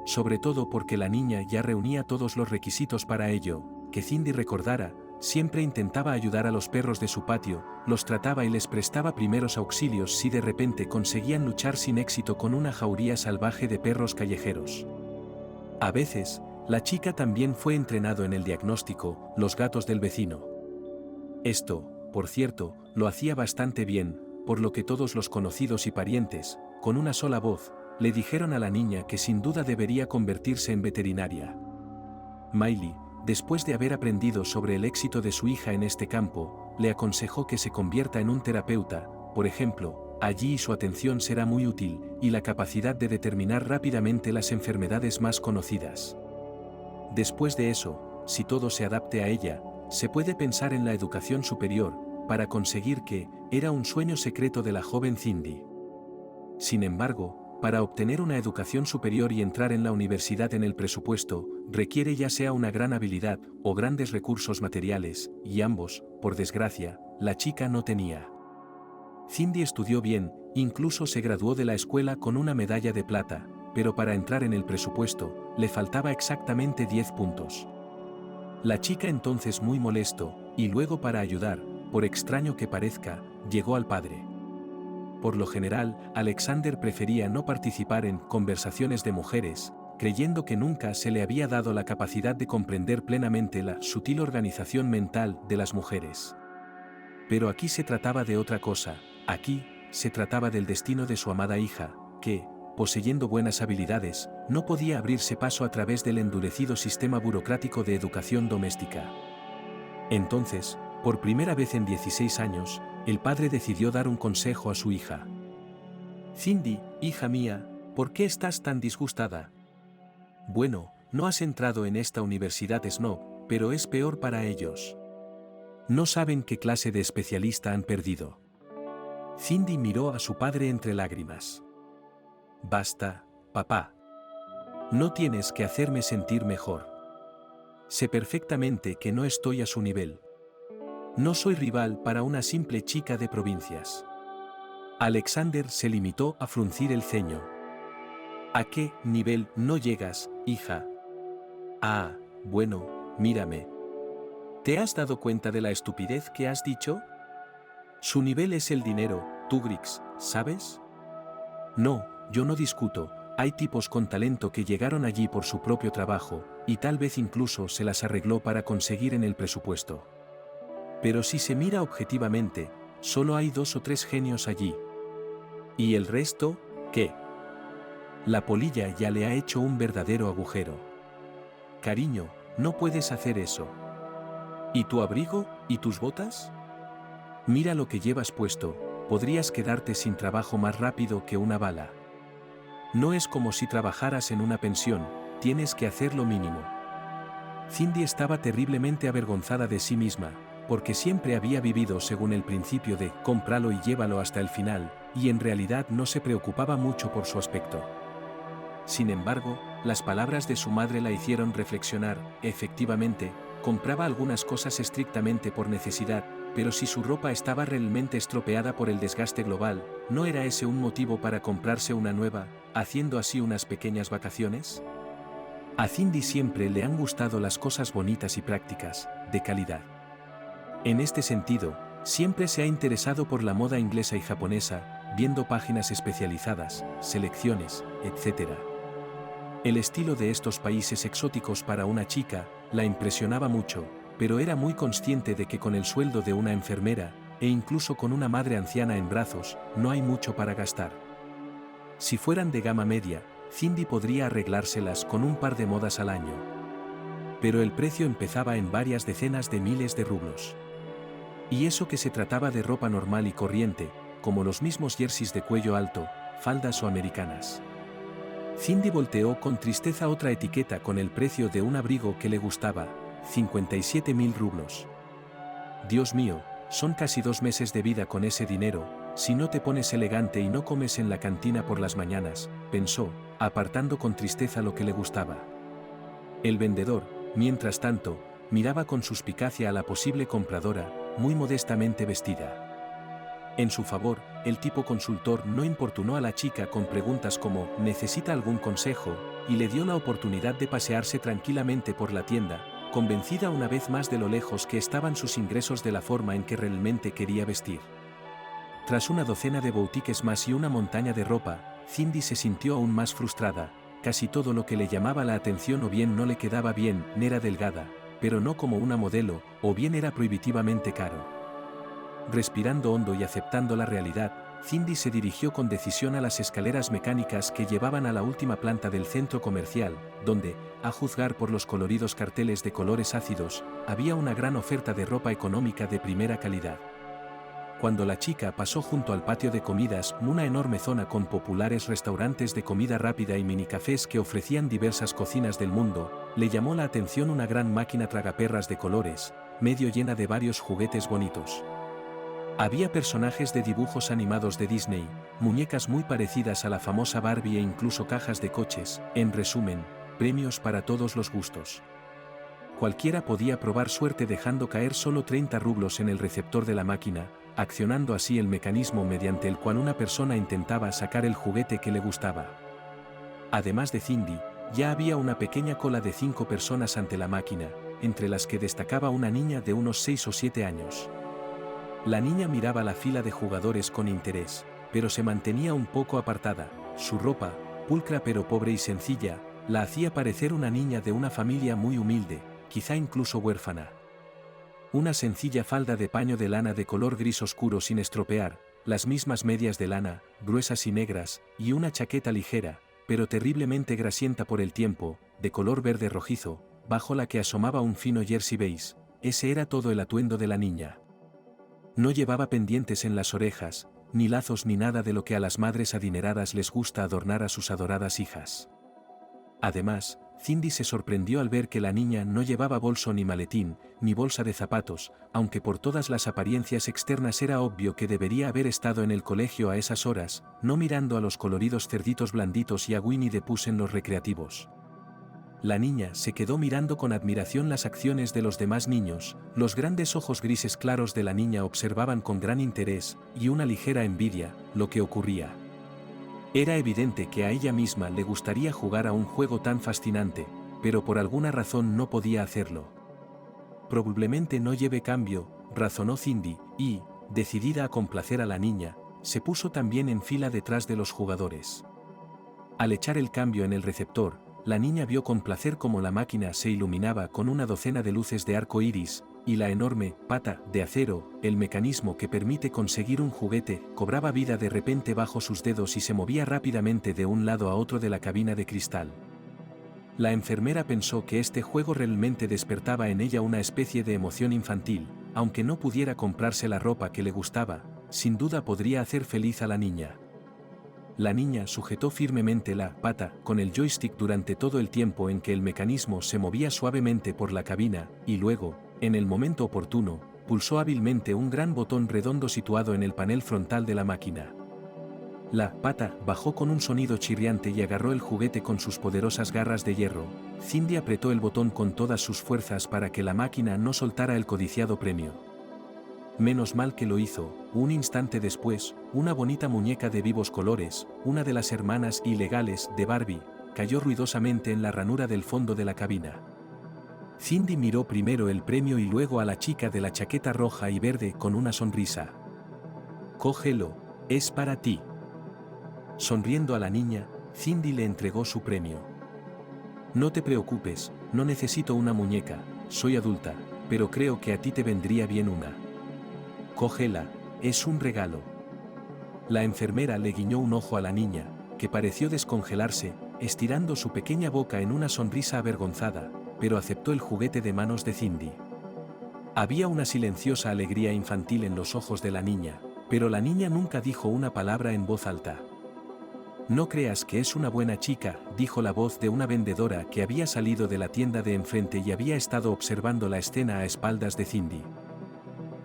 Sobre todo porque la niña ya reunía todos los requisitos para ello, que Cindy recordara, siempre intentaba ayudar a los perros de su patio, los trataba y les prestaba primeros auxilios si de repente conseguían luchar sin éxito con una jauría salvaje de perros callejeros. A veces, la chica también fue entrenado en el diagnóstico, los gatos del vecino. Esto, por cierto, lo hacía bastante bien, por lo que todos los conocidos y parientes, con una sola voz, le dijeron a la niña que sin duda debería convertirse en veterinaria. Miley, después de haber aprendido sobre el éxito de su hija en este campo, le aconsejó que se convierta en un terapeuta, por ejemplo, allí su atención será muy útil, y la capacidad de determinar rápidamente las enfermedades más conocidas. Después de eso, si todo se adapte a ella, se puede pensar en la educación superior, para conseguir que, era un sueño secreto de la joven Cindy. Sin embargo, para obtener una educación superior y entrar en la universidad en el presupuesto, requiere ya sea una gran habilidad o grandes recursos materiales, y ambos, por desgracia, la chica no tenía. Cindy estudió bien, incluso se graduó de la escuela con una medalla de plata, pero para entrar en el presupuesto, le faltaba exactamente 10 puntos. La chica entonces muy molesto, y luego para ayudar, por extraño que parezca, llegó al padre. Por lo general, Alexander prefería no participar en conversaciones de mujeres, creyendo que nunca se le había dado la capacidad de comprender plenamente la sutil organización mental de las mujeres. Pero aquí se trataba de otra cosa, aquí se trataba del destino de su amada hija, que, poseyendo buenas habilidades, no podía abrirse paso a través del endurecido sistema burocrático de educación doméstica. Entonces, por primera vez en 16 años, el padre decidió dar un consejo a su hija. Cindy, hija mía, ¿por qué estás tan disgustada? Bueno, no has entrado en esta universidad snob, pero es peor para ellos. No saben qué clase de especialista han perdido. Cindy miró a su padre entre lágrimas. Basta, papá. No tienes que hacerme sentir mejor. Sé perfectamente que no estoy a su nivel. No soy rival para una simple chica de provincias. Alexander se limitó a fruncir el ceño. ¿A qué nivel no llegas, hija? Ah, bueno, mírame. ¿Te has dado cuenta de la estupidez que has dicho? Su nivel es el dinero, Tugrix, ¿sabes? No, yo no discuto, hay tipos con talento que llegaron allí por su propio trabajo, y tal vez incluso se las arregló para conseguir en el presupuesto. Pero si se mira objetivamente, solo hay 2 o 3 genios allí. ¿Y el resto, qué? La polilla ya le ha hecho un verdadero agujero. Cariño, no puedes hacer eso. ¿Y tu abrigo, y tus botas? Mira lo que llevas puesto, podrías quedarte sin trabajo más rápido que una bala. No es como si trabajaras en una pensión, tienes que hacer lo mínimo. Cindy estaba terriblemente avergonzada de sí misma, porque siempre había vivido según el principio de cómpralo y llévalo hasta el final, y en realidad no se preocupaba mucho por su aspecto. Sin embargo, las palabras de su madre la hicieron reflexionar. Efectivamente, compraba algunas cosas estrictamente por necesidad, pero si su ropa estaba realmente estropeada por el desgaste global, ¿no era ese un motivo para comprarse una nueva, haciendo así unas pequeñas vacaciones? A Cindy siempre le han gustado las cosas bonitas y prácticas, de calidad. En este sentido, siempre se ha interesado por la moda inglesa y japonesa, viendo páginas especializadas, selecciones, etc. El estilo de estos países exóticos para una chica la impresionaba mucho, pero era muy consciente de que con el sueldo de una enfermera, e incluso con una madre anciana en brazos, no hay mucho para gastar. Si fueran de gama media, Cindy podría arreglárselas con un par de modas al año. Pero el precio empezaba en varias decenas de miles de rublos. Y eso que se trataba de ropa normal y corriente, como los mismos jerseys de cuello alto, faldas o americanas. Cindy volteó con tristeza otra etiqueta con el precio de un abrigo que le gustaba, 57.000 rublos. Dios mío, son casi 2 meses de vida con ese dinero, si no te pones elegante y no comes en la cantina por las mañanas, pensó, apartando con tristeza lo que le gustaba. El vendedor, mientras tanto, miraba con suspicacia a la posible compradora, muy modestamente vestida. En su favor, el tipo consultor no importunó a la chica con preguntas como ¿necesita algún consejo?, y le dio la oportunidad de pasearse tranquilamente por la tienda, convencida una vez más de lo lejos que estaban sus ingresos de la forma en que realmente quería vestir. Tras una docena de boutiques más y una montaña de ropa, Cindy se sintió aún más frustrada. Casi todo lo que le llamaba la atención o bien no le quedaba bien, era delgada, pero no como una modelo, o bien era prohibitivamente caro. Respirando hondo y aceptando la realidad, Cindy se dirigió con decisión a las escaleras mecánicas que llevaban a la última planta del centro comercial, donde, a juzgar por los coloridos carteles de colores ácidos, había una gran oferta de ropa económica de primera calidad. Cuando la chica pasó junto al patio de comidas, una enorme zona con populares restaurantes de comida rápida y minicafés que ofrecían diversas cocinas del mundo, le llamó la atención una gran máquina tragaperras de colores, medio llena de varios juguetes bonitos. Había personajes de dibujos animados de Disney, muñecas muy parecidas a la famosa Barbie e incluso cajas de coches, en resumen, premios para todos los gustos. Cualquiera podía probar suerte dejando caer solo 30 rublos en el receptor de la máquina, accionando así el mecanismo mediante el cual una persona intentaba sacar el juguete que le gustaba. Además de Cindy, ya había una pequeña cola de 5 personas ante la máquina, entre las que destacaba una niña de unos 6 o 7 años. La niña miraba la fila de jugadores con interés, pero se mantenía un poco apartada. Su ropa, pulcra pero pobre y sencilla, la hacía parecer una niña de una familia muy humilde, quizá incluso huérfana. Una sencilla falda de paño de lana de color gris oscuro sin estropear, las mismas medias de lana, gruesas y negras, y una chaqueta ligera, pero terriblemente grasienta por el tiempo, de color verde rojizo, bajo la que asomaba un fino jersey beige. Ese era todo el atuendo de la niña. No llevaba pendientes en las orejas, ni lazos ni nada de lo que a las madres adineradas les gusta adornar a sus adoradas hijas. Además, Cindy se sorprendió al ver que la niña no llevaba bolso ni maletín, ni bolsa de zapatos, aunque por todas las apariencias externas era obvio que debería haber estado en el colegio a esas horas, no mirando a los coloridos cerditos blanditos y a Winnie the Pooh en los recreativos. La niña se quedó mirando con admiración las acciones de los demás niños, los grandes ojos grises claros de la niña observaban con gran interés, y una ligera envidia, lo que ocurría. Era evidente que a ella misma le gustaría jugar a un juego tan fascinante, pero por alguna razón no podía hacerlo. Probablemente no lleve cambio, razonó Cindy, y, decidida a complacer a la niña, se puso también en fila detrás de los jugadores. Al echar el cambio en el receptor, la niña vio con placer cómo la máquina se iluminaba con una docena de luces de arco iris, y la enorme pata de acero, el mecanismo que permite conseguir un juguete, cobraba vida de repente bajo sus dedos y se movía rápidamente de un lado a otro de la cabina de cristal. La enfermera pensó que este juego realmente despertaba en ella una especie de emoción infantil, aunque no pudiera comprarse la ropa que le gustaba, sin duda podría hacer feliz a la niña. La niña sujetó firmemente la pata con el joystick durante todo el tiempo en que el mecanismo se movía suavemente por la cabina, y luego, en el momento oportuno, pulsó hábilmente un gran botón redondo situado en el panel frontal de la máquina. La pata bajó con un sonido chirriante y agarró el juguete con sus poderosas garras de hierro. Cindy apretó el botón con todas sus fuerzas para que la máquina no soltara el codiciado premio. Menos mal que lo hizo. Un instante después, una bonita muñeca de vivos colores, una de las hermanas ilegales de Barbie, cayó ruidosamente en la ranura del fondo de la cabina. Cindy miró primero el premio y luego a la chica de la chaqueta roja y verde con una sonrisa. «Cógelo, es para ti». Sonriendo a la niña, Cindy le entregó su premio. «No te preocupes, no necesito una muñeca, soy adulta, pero creo que a ti te vendría bien una. Cógela, es un regalo». La enfermera le guiñó un ojo a la niña, que pareció descongelarse, estirando su pequeña boca en una sonrisa avergonzada, pero aceptó el juguete de manos de Cindy. Había una silenciosa alegría infantil en los ojos de la niña, pero la niña nunca dijo una palabra en voz alta. «No creas que es una buena chica», dijo la voz de una vendedora que había salido de la tienda de enfrente y había estado observando la escena a espaldas de Cindy.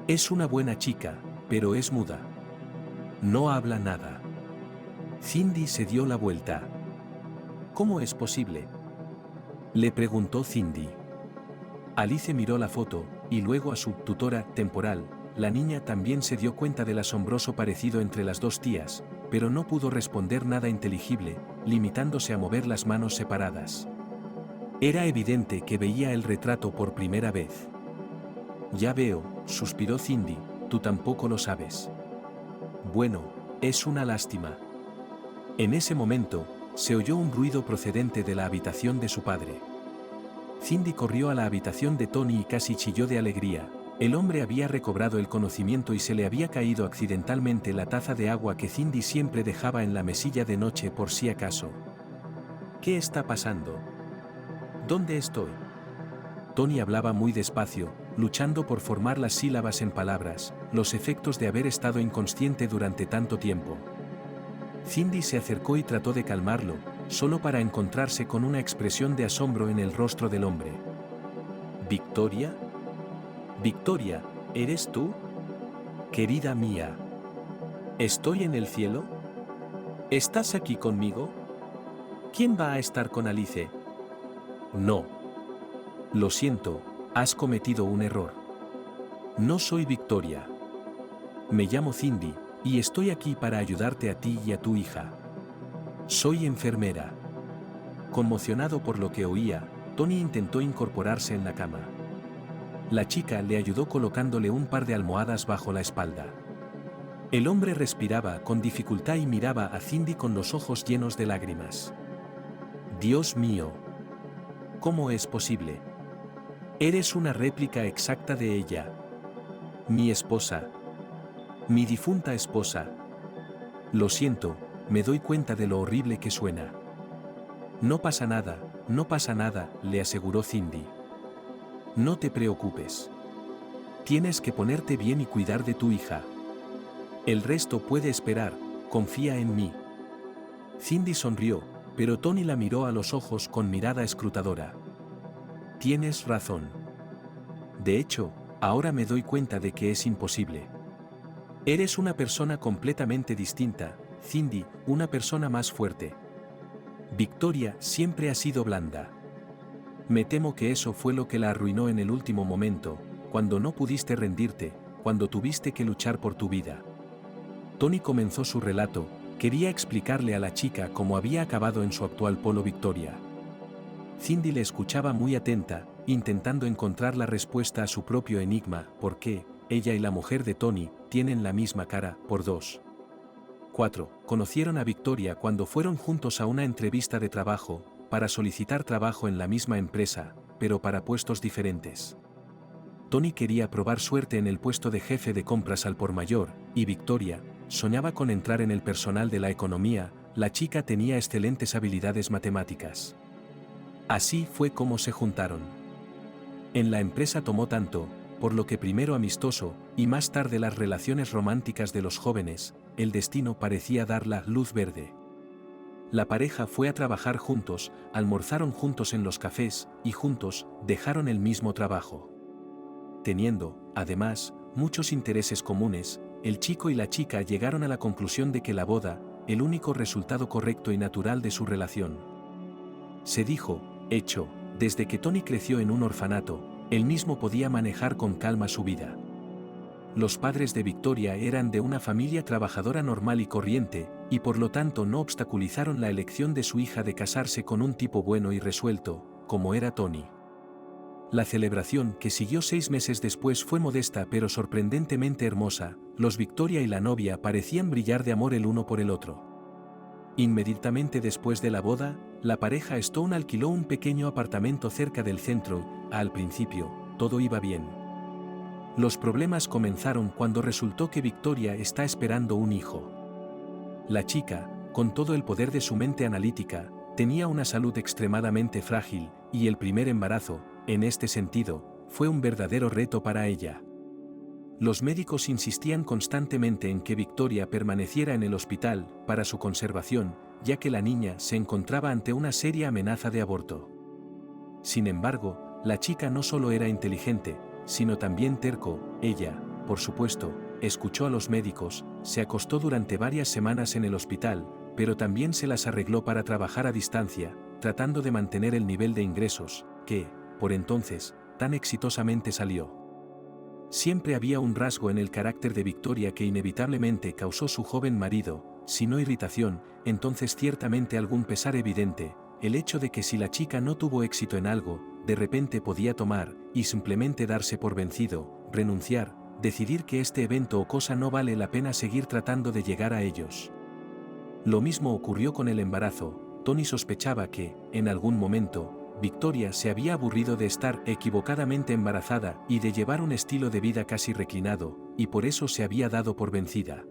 «Es una buena chica, pero es muda. No habla nada». Cindy se dio la vuelta. «¿Cómo es posible?», le preguntó Cindy. Alice miró la foto, y luego a su tutora temporal. La niña también se dio cuenta del asombroso parecido entre las dos tías, pero no pudo responder nada inteligible, limitándose a mover las manos separadas. Era evidente que veía el retrato por primera vez. «Ya veo», suspiró Cindy, «tú tampoco lo sabes». «Bueno, es una lástima». En ese momento, se oyó un ruido procedente de la habitación de su padre. Cindy corrió a la habitación de Tony y casi chilló de alegría. El hombre había recobrado el conocimiento y se le había caído accidentalmente la taza de agua que Cindy siempre dejaba en la mesilla de noche por si acaso. ¿Qué está pasando? ¿Dónde estoy? Tony hablaba muy despacio, luchando por formar las sílabas en palabras, los efectos de haber estado inconsciente durante tanto tiempo. Cindy se acercó y trató de calmarlo, solo para encontrarse con una expresión de asombro en el rostro del hombre. ¿Victoria? Victoria, ¿eres tú? Querida mía. ¿Estoy en el cielo? ¿Estás aquí conmigo? ¿Quién va a estar con Alice? No. Lo siento, has cometido un error. No soy Victoria. Me llamo Cindy, y estoy aquí para ayudarte a ti y a tu hija. Soy enfermera. Conmocionado por lo que oía, Tony intentó incorporarse en la cama. La chica le ayudó colocándole un par de almohadas bajo la espalda. El hombre respiraba con dificultad y miraba a Cindy con los ojos llenos de lágrimas. Dios mío. ¿Cómo es posible? Eres una réplica exacta de ella. Mi esposa. Mi difunta esposa. Lo siento, me doy cuenta de lo horrible que suena. No pasa nada, le aseguró Cindy. No te preocupes. Tienes que ponerte bien y cuidar de tu hija. El resto puede esperar, confía en mí. Cindy sonrió, pero Tony la miró a los ojos con mirada escrutadora. Tienes razón. De hecho, ahora me doy cuenta de que es imposible. Eres una persona completamente distinta, Cindy, una persona más fuerte. Victoria siempre ha sido blanda. Me temo que eso fue lo que la arruinó en el último momento, cuando no pudiste rendirte, cuando tuviste que luchar por tu vida. Tony comenzó su relato, quería explicarle a la chica cómo había acabado en su actual polo Victoria. Cindy le escuchaba muy atenta, intentando encontrar la respuesta a su propio enigma, ¿por qué? Ella y la mujer de Tony tienen la misma cara, por dos. 4. Conocieron a Victoria cuando fueron juntos a una entrevista de trabajo, para solicitar trabajo en la misma empresa, pero para puestos diferentes. Tony quería probar suerte en el puesto de jefe de compras al por mayor, y Victoria soñaba con entrar en el personal de la economía. La chica tenía excelentes habilidades matemáticas. Así fue como se juntaron. En la empresa tomó tanto, por lo que primero amistoso, y más tarde las relaciones románticas de los jóvenes, el destino parecía dar la luz verde. La pareja fue a trabajar juntos, almorzaron juntos en los cafés, y juntos dejaron el mismo trabajo. Teniendo, además, muchos intereses comunes, el chico y la chica llegaron a la conclusión de que la boda, el único resultado correcto y natural de su relación. Se dijo, hecho, desde que Tony creció en un orfanato, él mismo podía manejar con calma su vida. Los padres de Victoria eran de una familia trabajadora normal y corriente, y por lo tanto no obstaculizaron la elección de su hija de casarse con un tipo bueno y resuelto, como era Tony. La celebración que siguió 6 meses después fue modesta pero sorprendentemente hermosa. Los Victoria y la novia parecían brillar de amor el uno por el otro. Inmediatamente después de la boda, la pareja Stone alquiló un pequeño apartamento cerca del centro. Al principio, todo iba bien. Los problemas comenzaron cuando resultó que Victoria está esperando un hijo. La chica, con todo el poder de su mente analítica, tenía una salud extremadamente frágil, y el primer embarazo, en este sentido, fue un verdadero reto para ella. Los médicos insistían constantemente en que Victoria permaneciera en el hospital para su conservación, ya que la niña se encontraba ante una seria amenaza de aborto. Sin embargo, la chica no solo era inteligente, sino también terco. Ella, por supuesto, escuchó a los médicos, se acostó durante varias semanas en el hospital, pero también se las arregló para trabajar a distancia, tratando de mantener el nivel de ingresos, que, por entonces, tan exitosamente salió. Siempre había un rasgo en el carácter de Victoria que inevitablemente causó su joven marido, si no irritación, entonces ciertamente algún pesar evidente, el hecho de que si la chica no tuvo éxito en algo, de repente podía tomar, y simplemente darse por vencido, renunciar, decidir que este evento o cosa no vale la pena seguir tratando de llegar a ellos. Lo mismo ocurrió con el embarazo. Tony sospechaba que, en algún momento, Victoria se había aburrido de estar equivocadamente embarazada y de llevar un estilo de vida casi reclinado, y por eso se había dado por vencida.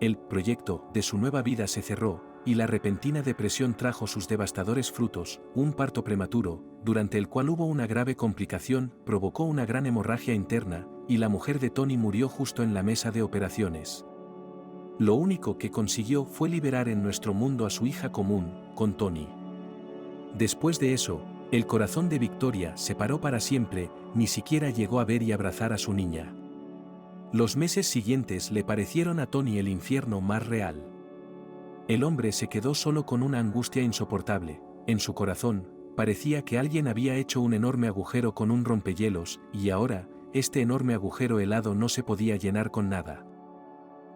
El proyecto de su nueva vida se cerró, y la repentina depresión trajo sus devastadores frutos, un parto prematuro, durante el cual hubo una grave complicación, provocó una gran hemorragia interna, y la mujer de Tony murió justo en la mesa de operaciones. Lo único que consiguió fue liberar en nuestro mundo a su hija común, con Tony. Después de eso, el corazón de Victoria se paró para siempre, ni siquiera llegó a ver y abrazar a su niña. Los meses siguientes le parecieron a Tony el infierno más real. El hombre se quedó solo con una angustia insoportable. En su corazón, parecía que alguien había hecho un enorme agujero con un rompehielos, y ahora, este enorme agujero helado no se podía llenar con nada.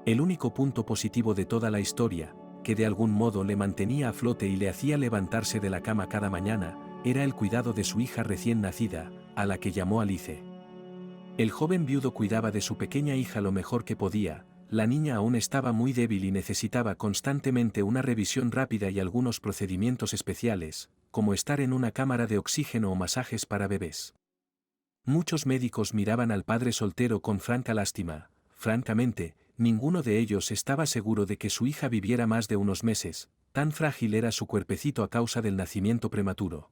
El único punto positivo de toda la historia, que de algún modo le mantenía a flote y le hacía levantarse de la cama cada mañana, era el cuidado de su hija recién nacida, a la que llamó Alice. El joven viudo cuidaba de su pequeña hija lo mejor que podía. La niña aún estaba muy débil y necesitaba constantemente una revisión rápida y algunos procedimientos especiales, como estar en una cámara de oxígeno o masajes para bebés. Muchos médicos miraban al padre soltero con franca lástima. Francamente, ninguno de ellos estaba seguro de que su hija viviera más de unos meses, tan frágil era su cuerpecito a causa del nacimiento prematuro.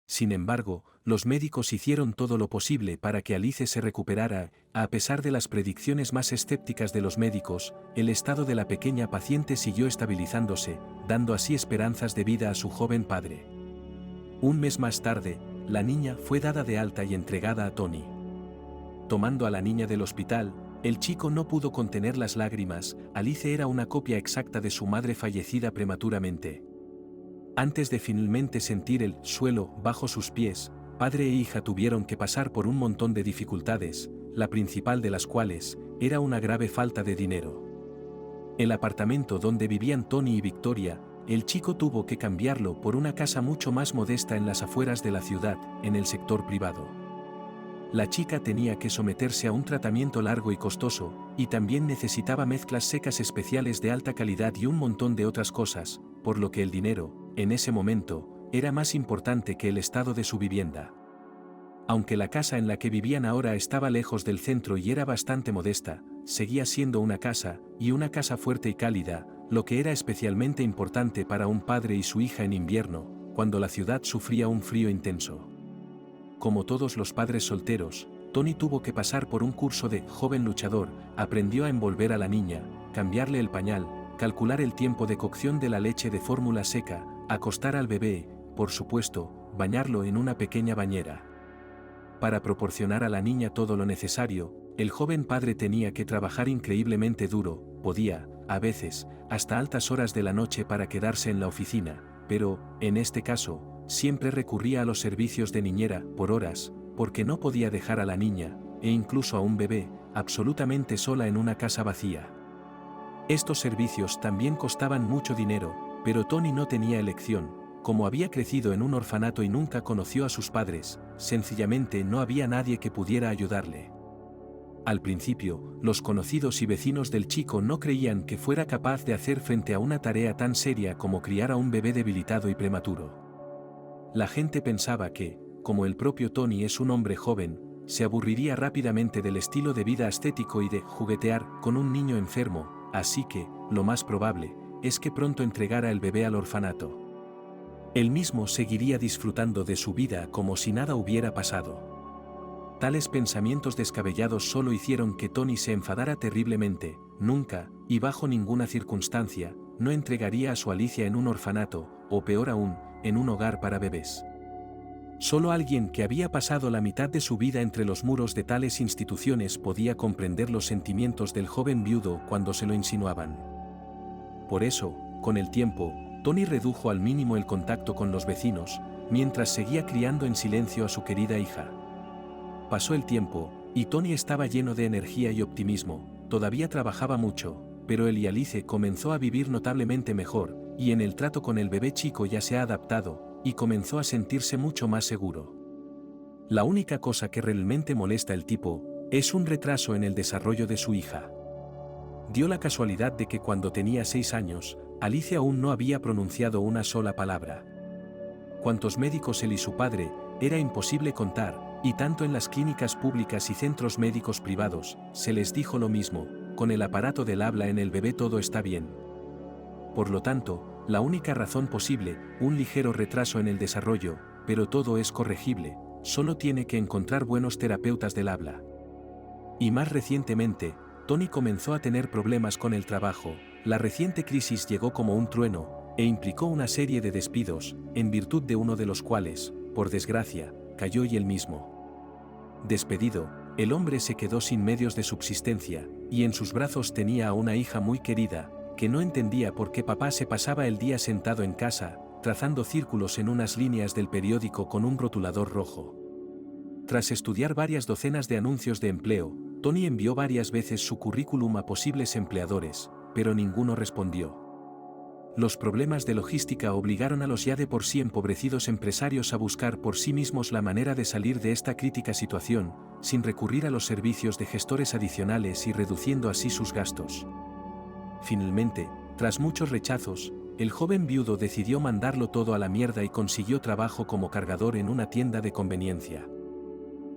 Sin embargo, los médicos hicieron todo lo posible para que Alice se recuperara. A pesar de las predicciones más escépticas de los médicos, el estado de la pequeña paciente siguió estabilizándose, dando así esperanzas de vida a su joven padre. Un mes más tarde, la niña fue dada de alta y entregada a Tony. Tomando a la niña del hospital, el chico no pudo contener las lágrimas. Alice era una copia exacta de su madre fallecida prematuramente. Antes de finalmente sentir el suelo bajo sus pies, padre e hija tuvieron que pasar por un montón de dificultades, la principal de las cuales era una grave falta de dinero. El apartamento donde vivían Tony y Victoria, el chico tuvo que cambiarlo por una casa mucho más modesta en las afueras de la ciudad, en el sector privado. La chica tenía que someterse a un tratamiento largo y costoso, y también necesitaba mezclas secas especiales de alta calidad y un montón de otras cosas, por lo que el dinero, en ese momento, era más importante que el estado de su vivienda. Aunque la casa en la que vivían ahora estaba lejos del centro y era bastante modesta, seguía siendo una casa, y una casa fuerte y cálida, lo que era especialmente importante para un padre y su hija en invierno, cuando la ciudad sufría un frío intenso. Como todos los padres solteros, Tony tuvo que pasar por un curso de joven luchador, aprendió a envolver a la niña, cambiarle el pañal, calcular el tiempo de cocción de la leche de fórmula seca, acostar al bebé, por supuesto, bañarlo en una pequeña bañera. Para proporcionar a la niña todo lo necesario, el joven padre tenía que trabajar increíblemente duro, podía, a veces, hasta altas horas de la noche para quedarse en la oficina, pero, en este caso, siempre recurría a los servicios de niñera, por horas, porque no podía dejar a la niña, e incluso a un bebé, absolutamente sola en una casa vacía. Estos servicios también costaban mucho dinero, pero Tony no tenía elección. Como había crecido en un orfanato y nunca conoció a sus padres, sencillamente no había nadie que pudiera ayudarle. Al principio, los conocidos y vecinos del chico no creían que fuera capaz de hacer frente a una tarea tan seria como criar a un bebé debilitado y prematuro. La gente pensaba que, como el propio Tony es un hombre joven, se aburriría rápidamente del estilo de vida ascético y de juguetear con un niño enfermo, así que, lo más probable, es que pronto entregara el bebé al orfanato. Él mismo seguiría disfrutando de su vida como si nada hubiera pasado. Tales pensamientos descabellados solo hicieron que Tony se enfadara terriblemente. Nunca, y bajo ninguna circunstancia, no entregaría a su Alicia en un orfanato, o peor aún, en un hogar para bebés. Solo alguien que había pasado la mitad de su vida entre los muros de tales instituciones podía comprender los sentimientos del joven viudo cuando se lo insinuaban. Por eso, con el tiempo, Tony redujo al mínimo el contacto con los vecinos, mientras seguía criando en silencio a su querida hija. Pasó el tiempo, y Tony estaba lleno de energía y optimismo. Todavía trabajaba mucho, pero él y Alice comenzó a vivir notablemente mejor, y en el trato con el bebé chico ya se ha adaptado, y comenzó a sentirse mucho más seguro. La única cosa que realmente molesta al tipo, es un retraso en el desarrollo de su hija. Dio la casualidad de que cuando tenía 6 años, Alice aún no había pronunciado una sola palabra. Cuántos médicos él y su padre, era imposible contar, y tanto en las clínicas públicas y centros médicos privados, se les dijo lo mismo: con el aparato del habla en el bebé todo está bien. Por lo tanto, la única razón posible, un ligero retraso en el desarrollo, pero todo es corregible, solo tiene que encontrar buenos terapeutas del habla. Y más recientemente, Tony comenzó a tener problemas con el trabajo. La reciente crisis llegó como un trueno, e implicó una serie de despidos, en virtud de uno de los cuales, por desgracia, cayó y él mismo. Despedido, el hombre se quedó sin medios de subsistencia, y en sus brazos tenía a una hija muy querida, que no entendía por qué papá se pasaba el día sentado en casa, trazando círculos en unas líneas del periódico con un rotulador rojo. Tras estudiar varias docenas de anuncios de empleo, Tony envió varias veces su currículum a posibles empleadores, pero ninguno respondió. Los problemas de logística obligaron a los ya de por sí empobrecidos empresarios a buscar por sí mismos la manera de salir de esta crítica situación, sin recurrir a los servicios de gestores adicionales y reduciendo así sus gastos. Finalmente, tras muchos rechazos, el joven viudo decidió mandarlo todo a la mierda y consiguió trabajo como cargador en una tienda de conveniencia.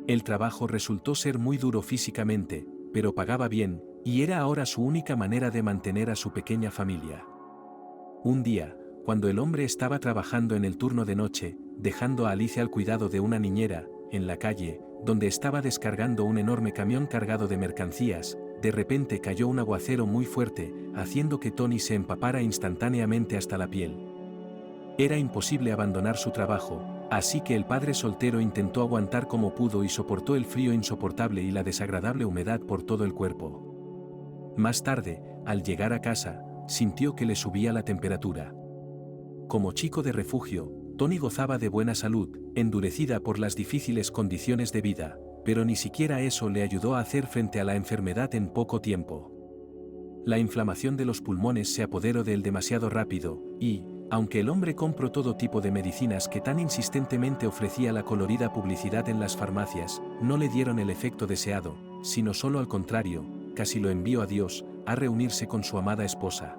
El trabajo resultó ser muy duro físicamente, pero pagaba bien, y era ahora su única manera de mantener a su pequeña familia. Un día, cuando el hombre estaba trabajando en el turno de noche, dejando a Alicia al cuidado de una niñera, en la calle, donde estaba descargando un enorme camión cargado de mercancías, de repente cayó un aguacero muy fuerte, haciendo que Tony se empapara instantáneamente hasta la piel. Era imposible abandonar su trabajo, así que el padre soltero intentó aguantar como pudo y soportó el frío insoportable y la desagradable humedad por todo el cuerpo. Más tarde, al llegar a casa, sintió que le subía la temperatura. Como chico de refugio, Tony gozaba de buena salud, endurecida por las difíciles condiciones de vida, pero ni siquiera eso le ayudó a hacer frente a la enfermedad en poco tiempo. La inflamación de los pulmones se apoderó de él demasiado rápido, y, aunque el hombre compró todo tipo de medicinas que tan insistentemente ofrecía la colorida publicidad en las farmacias, no le dieron el efecto deseado, sino solo al contrario, casi lo envió a Dios, a reunirse con su amada esposa.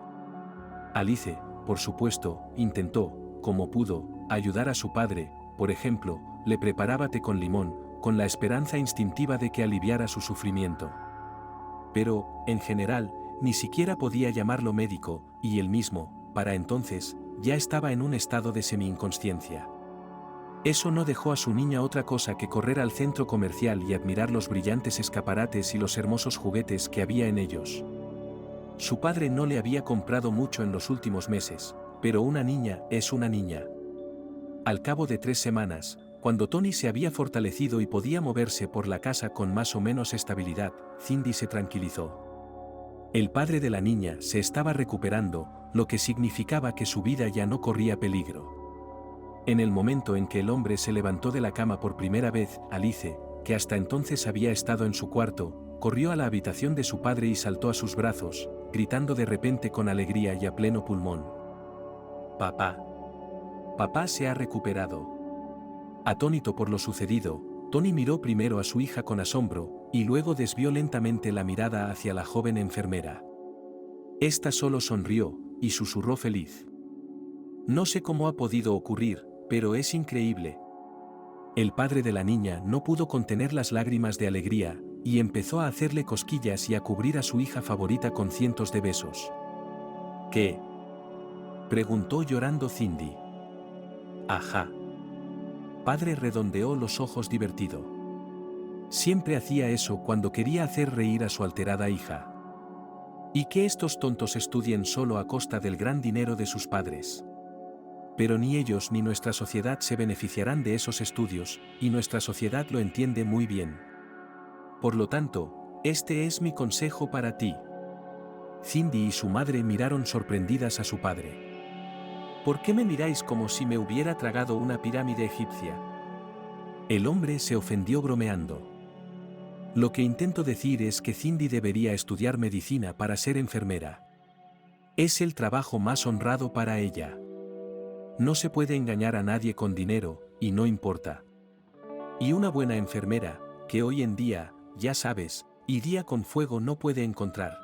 Alice, por supuesto, intentó, como pudo, ayudar a su padre, por ejemplo, le preparaba té con limón, con la esperanza instintiva de que aliviara su sufrimiento. Pero, en general, ni siquiera podía llamarlo médico, y él mismo, para entonces, ya estaba en un estado de semi-inconsciencia. Eso no dejó a su niña otra cosa que correr al centro comercial y admirar los brillantes escaparates y los hermosos juguetes que había en ellos. Su padre no le había comprado mucho en los últimos meses, pero una niña es una niña. Al cabo de 3 semanas, cuando Tony se había fortalecido y podía moverse por la casa con más o menos estabilidad, Cindy se tranquilizó. El padre de la niña se estaba recuperando, lo que significaba que su vida ya no corría peligro. En el momento en que el hombre se levantó de la cama por primera vez, Alice, que hasta entonces había estado en su cuarto, corrió a la habitación de su padre y saltó a sus brazos, gritando de repente con alegría y a pleno pulmón: «¡Papá! Papá se ha recuperado». Atónito por lo sucedido, Tony miró primero a su hija con asombro, y luego desvió lentamente la mirada hacia la joven enfermera. Esta solo sonrió, y susurró feliz: «No sé cómo ha podido ocurrir, pero es increíble». El padre de la niña no pudo contener las lágrimas de alegría, y empezó a hacerle cosquillas y a cubrir a su hija favorita con cientos de besos. «¿Qué?», preguntó llorando Cindy. «Ajá». Padre redondeó los ojos divertido. Siempre hacía eso cuando quería hacer reír a su alterada hija. Y que estos tontos estudien solo a costa del gran dinero de sus padres. Pero ni ellos ni nuestra sociedad se beneficiarán de esos estudios, y nuestra sociedad lo entiende muy bien. Por lo tanto, este es mi consejo para ti. Cindy y su madre miraron sorprendidas a su padre. «¿Por qué me miráis como si me hubiera tragado una pirámide egipcia?». El hombre se ofendió bromeando. «Lo que intento decir es que Cindy debería estudiar medicina para ser enfermera. Es el trabajo más honrado para ella. No se puede engañar a nadie con dinero, y no importa. Y una buena enfermera, que hoy en día, ya sabes, iría con fuego no puede encontrar.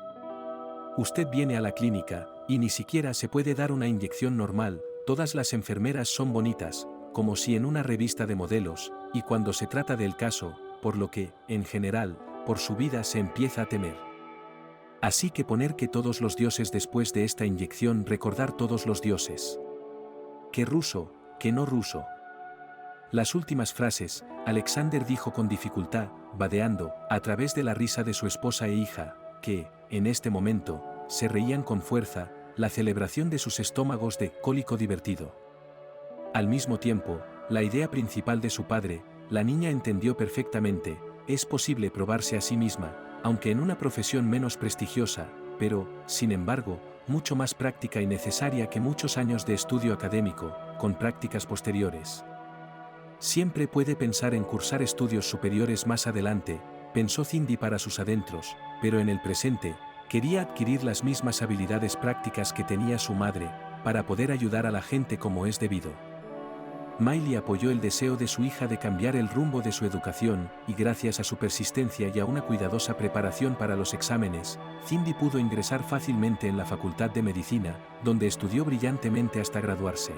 Usted viene a la clínica, y ni siquiera se puede dar una inyección normal, todas las enfermeras son bonitas, como si en una revista de modelos, y cuando se trata del caso, por lo que, en general, por su vida se empieza a temer. Así que poner que todos los dioses después de esta inyección recordar todos los dioses. Que ruso, que no ruso. Las últimas frases, Alexander dijo con dificultad, vadeando, a través de la risa de su esposa e hija, que, en este momento, se reían con fuerza, la celebración de sus estómagos de cólico divertido. Al mismo tiempo, la idea principal de su padre, la niña entendió perfectamente, es posible probarse a sí misma, aunque en una profesión menos prestigiosa, pero, sin embargo, mucho más práctica y necesaria que muchos años de estudio académico, con prácticas posteriores. Siempre puede pensar en cursar estudios superiores más adelante, pensó Cindy para sus adentros, pero en el presente, quería adquirir las mismas habilidades prácticas que tenía su madre, para poder ayudar a la gente como es debido. Miley apoyó el deseo de su hija de cambiar el rumbo de su educación, y gracias a su persistencia y a una cuidadosa preparación para los exámenes, Cindy pudo ingresar fácilmente en la Facultad de Medicina, donde estudió brillantemente hasta graduarse.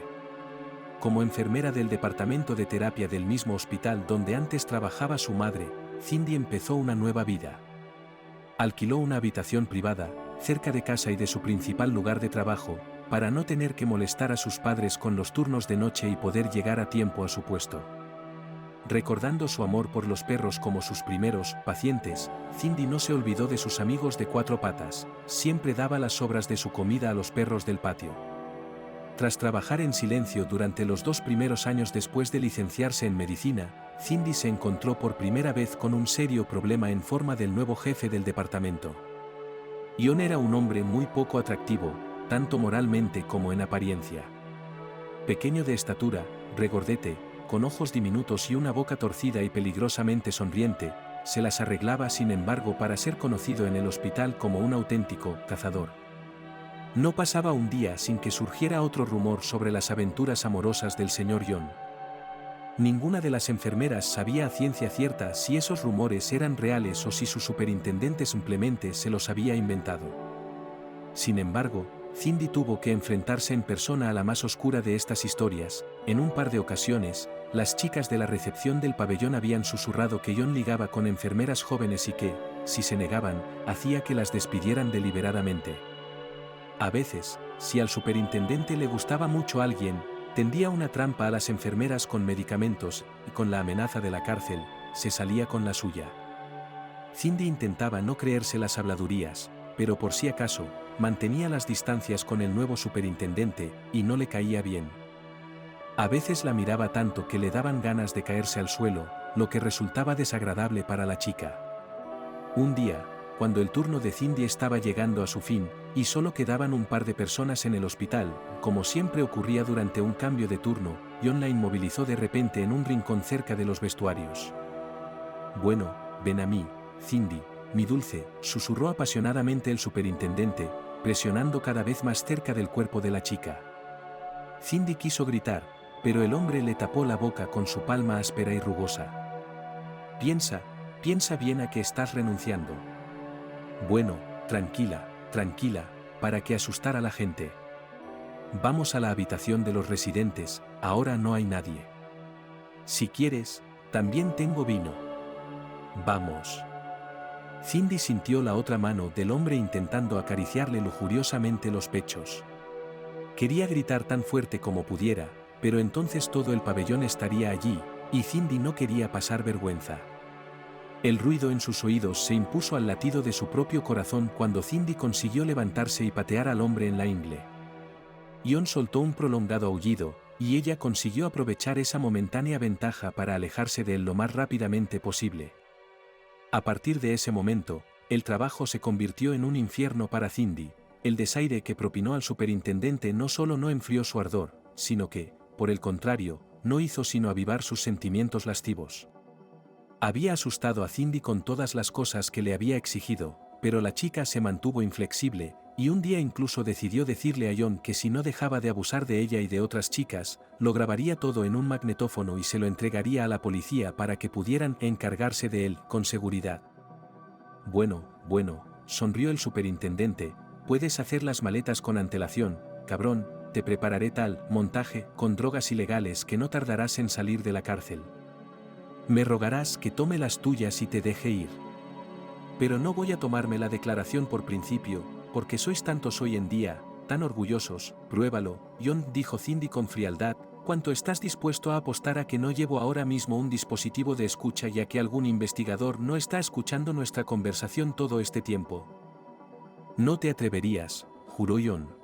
Como enfermera del departamento de terapia del mismo hospital donde antes trabajaba su madre, Cindy empezó una nueva vida. Alquiló una habitación privada, cerca de casa y de su principal lugar de trabajo, para no tener que molestar a sus padres con los turnos de noche y poder llegar a tiempo a su puesto. Recordando su amor por los perros como sus primeros pacientes, Cindy no se olvidó de sus amigos de cuatro patas, siempre daba las sobras de su comida a los perros del patio. Tras trabajar en silencio durante los 2 primeros años después de licenciarse en medicina, Cindy se encontró por primera vez con un serio problema en forma del nuevo jefe del departamento. Ion era un hombre muy poco atractivo, tanto moralmente como en apariencia. Pequeño de estatura, regordete, con ojos diminutos y una boca torcida y peligrosamente sonriente, se las arreglaba sin embargo para ser conocido en el hospital como un auténtico cazador. No pasaba un día sin que surgiera otro rumor sobre las aventuras amorosas del señor Ion. Ninguna de las enfermeras sabía a ciencia cierta si esos rumores eran reales o si su superintendente simplemente se los había inventado. Sin embargo, Cindy tuvo que enfrentarse en persona a la más oscura de estas historias. En un par de ocasiones, las chicas de la recepción del pabellón habían susurrado que Ion ligaba con enfermeras jóvenes y que, si se negaban, hacía que las despidieran deliberadamente. A veces, si al superintendente le gustaba mucho alguien, tendía una trampa a las enfermeras con medicamentos, y con la amenaza de la cárcel, se salía con la suya. Cindy intentaba no creerse las habladurías, pero por si acaso, mantenía las distancias con el nuevo superintendente, y no le caía bien. A veces la miraba tanto que le daban ganas de caerse al suelo, lo que resultaba desagradable para la chica. Un día, cuando el turno de Cindy estaba llegando a su fin, y solo quedaban un par de personas en el hospital, como siempre ocurría durante un cambio de turno, Ion la inmovilizó de repente en un rincón cerca de los vestuarios. «Bueno, ven a mí, Cindy, mi dulce», susurró apasionadamente el superintendente, presionando cada vez más cerca del cuerpo de la chica. Cindy quiso gritar, pero el hombre le tapó la boca con su palma áspera y rugosa. Piensa bien a qué estás renunciando. Bueno, tranquila, para que asustar a la gente. Vamos a la habitación de los residentes, ahora no hay nadie. Si quieres, también tengo vino. Vamos. Cindy sintió la otra mano del hombre intentando acariciarle lujuriosamente los pechos. Quería gritar tan fuerte como pudiera, pero entonces todo el pabellón estaría allí, y Cindy no quería pasar vergüenza. El ruido en sus oídos se impuso al latido de su propio corazón cuando Cindy consiguió levantarse y patear al hombre en la ingle. Ion soltó un prolongado aullido, y ella consiguió aprovechar esa momentánea ventaja para alejarse de él lo más rápidamente posible. A partir de ese momento, el trabajo se convirtió en un infierno para Cindy. El desaire que propinó al superintendente no solo no enfrió su ardor, sino que, por el contrario, no hizo sino avivar sus sentimientos lascivos. Había asustado a Cindy con todas las cosas que le había exigido, pero la chica se mantuvo inflexible, y un día incluso decidió decirle a Ion que si no dejaba de abusar de ella y de otras chicas, lo grabaría todo en un magnetófono y se lo entregaría a la policía para que pudieran encargarse de él con seguridad. Bueno, sonrió el superintendente, puedes hacer las maletas con antelación, cabrón, te prepararé tal montaje con drogas ilegales que no tardarás en salir de la cárcel. Me rogarás que tome las tuyas y te deje ir. Pero no voy a tomarme la declaración por principio, porque sois tantos hoy en día, tan orgullosos, pruébalo, John, dijo Cindy con frialdad, ¿cuánto estás dispuesto a apostar a que no llevo ahora mismo un dispositivo de escucha y a que algún investigador no está escuchando nuestra conversación todo este tiempo? No te atreverías, juró John.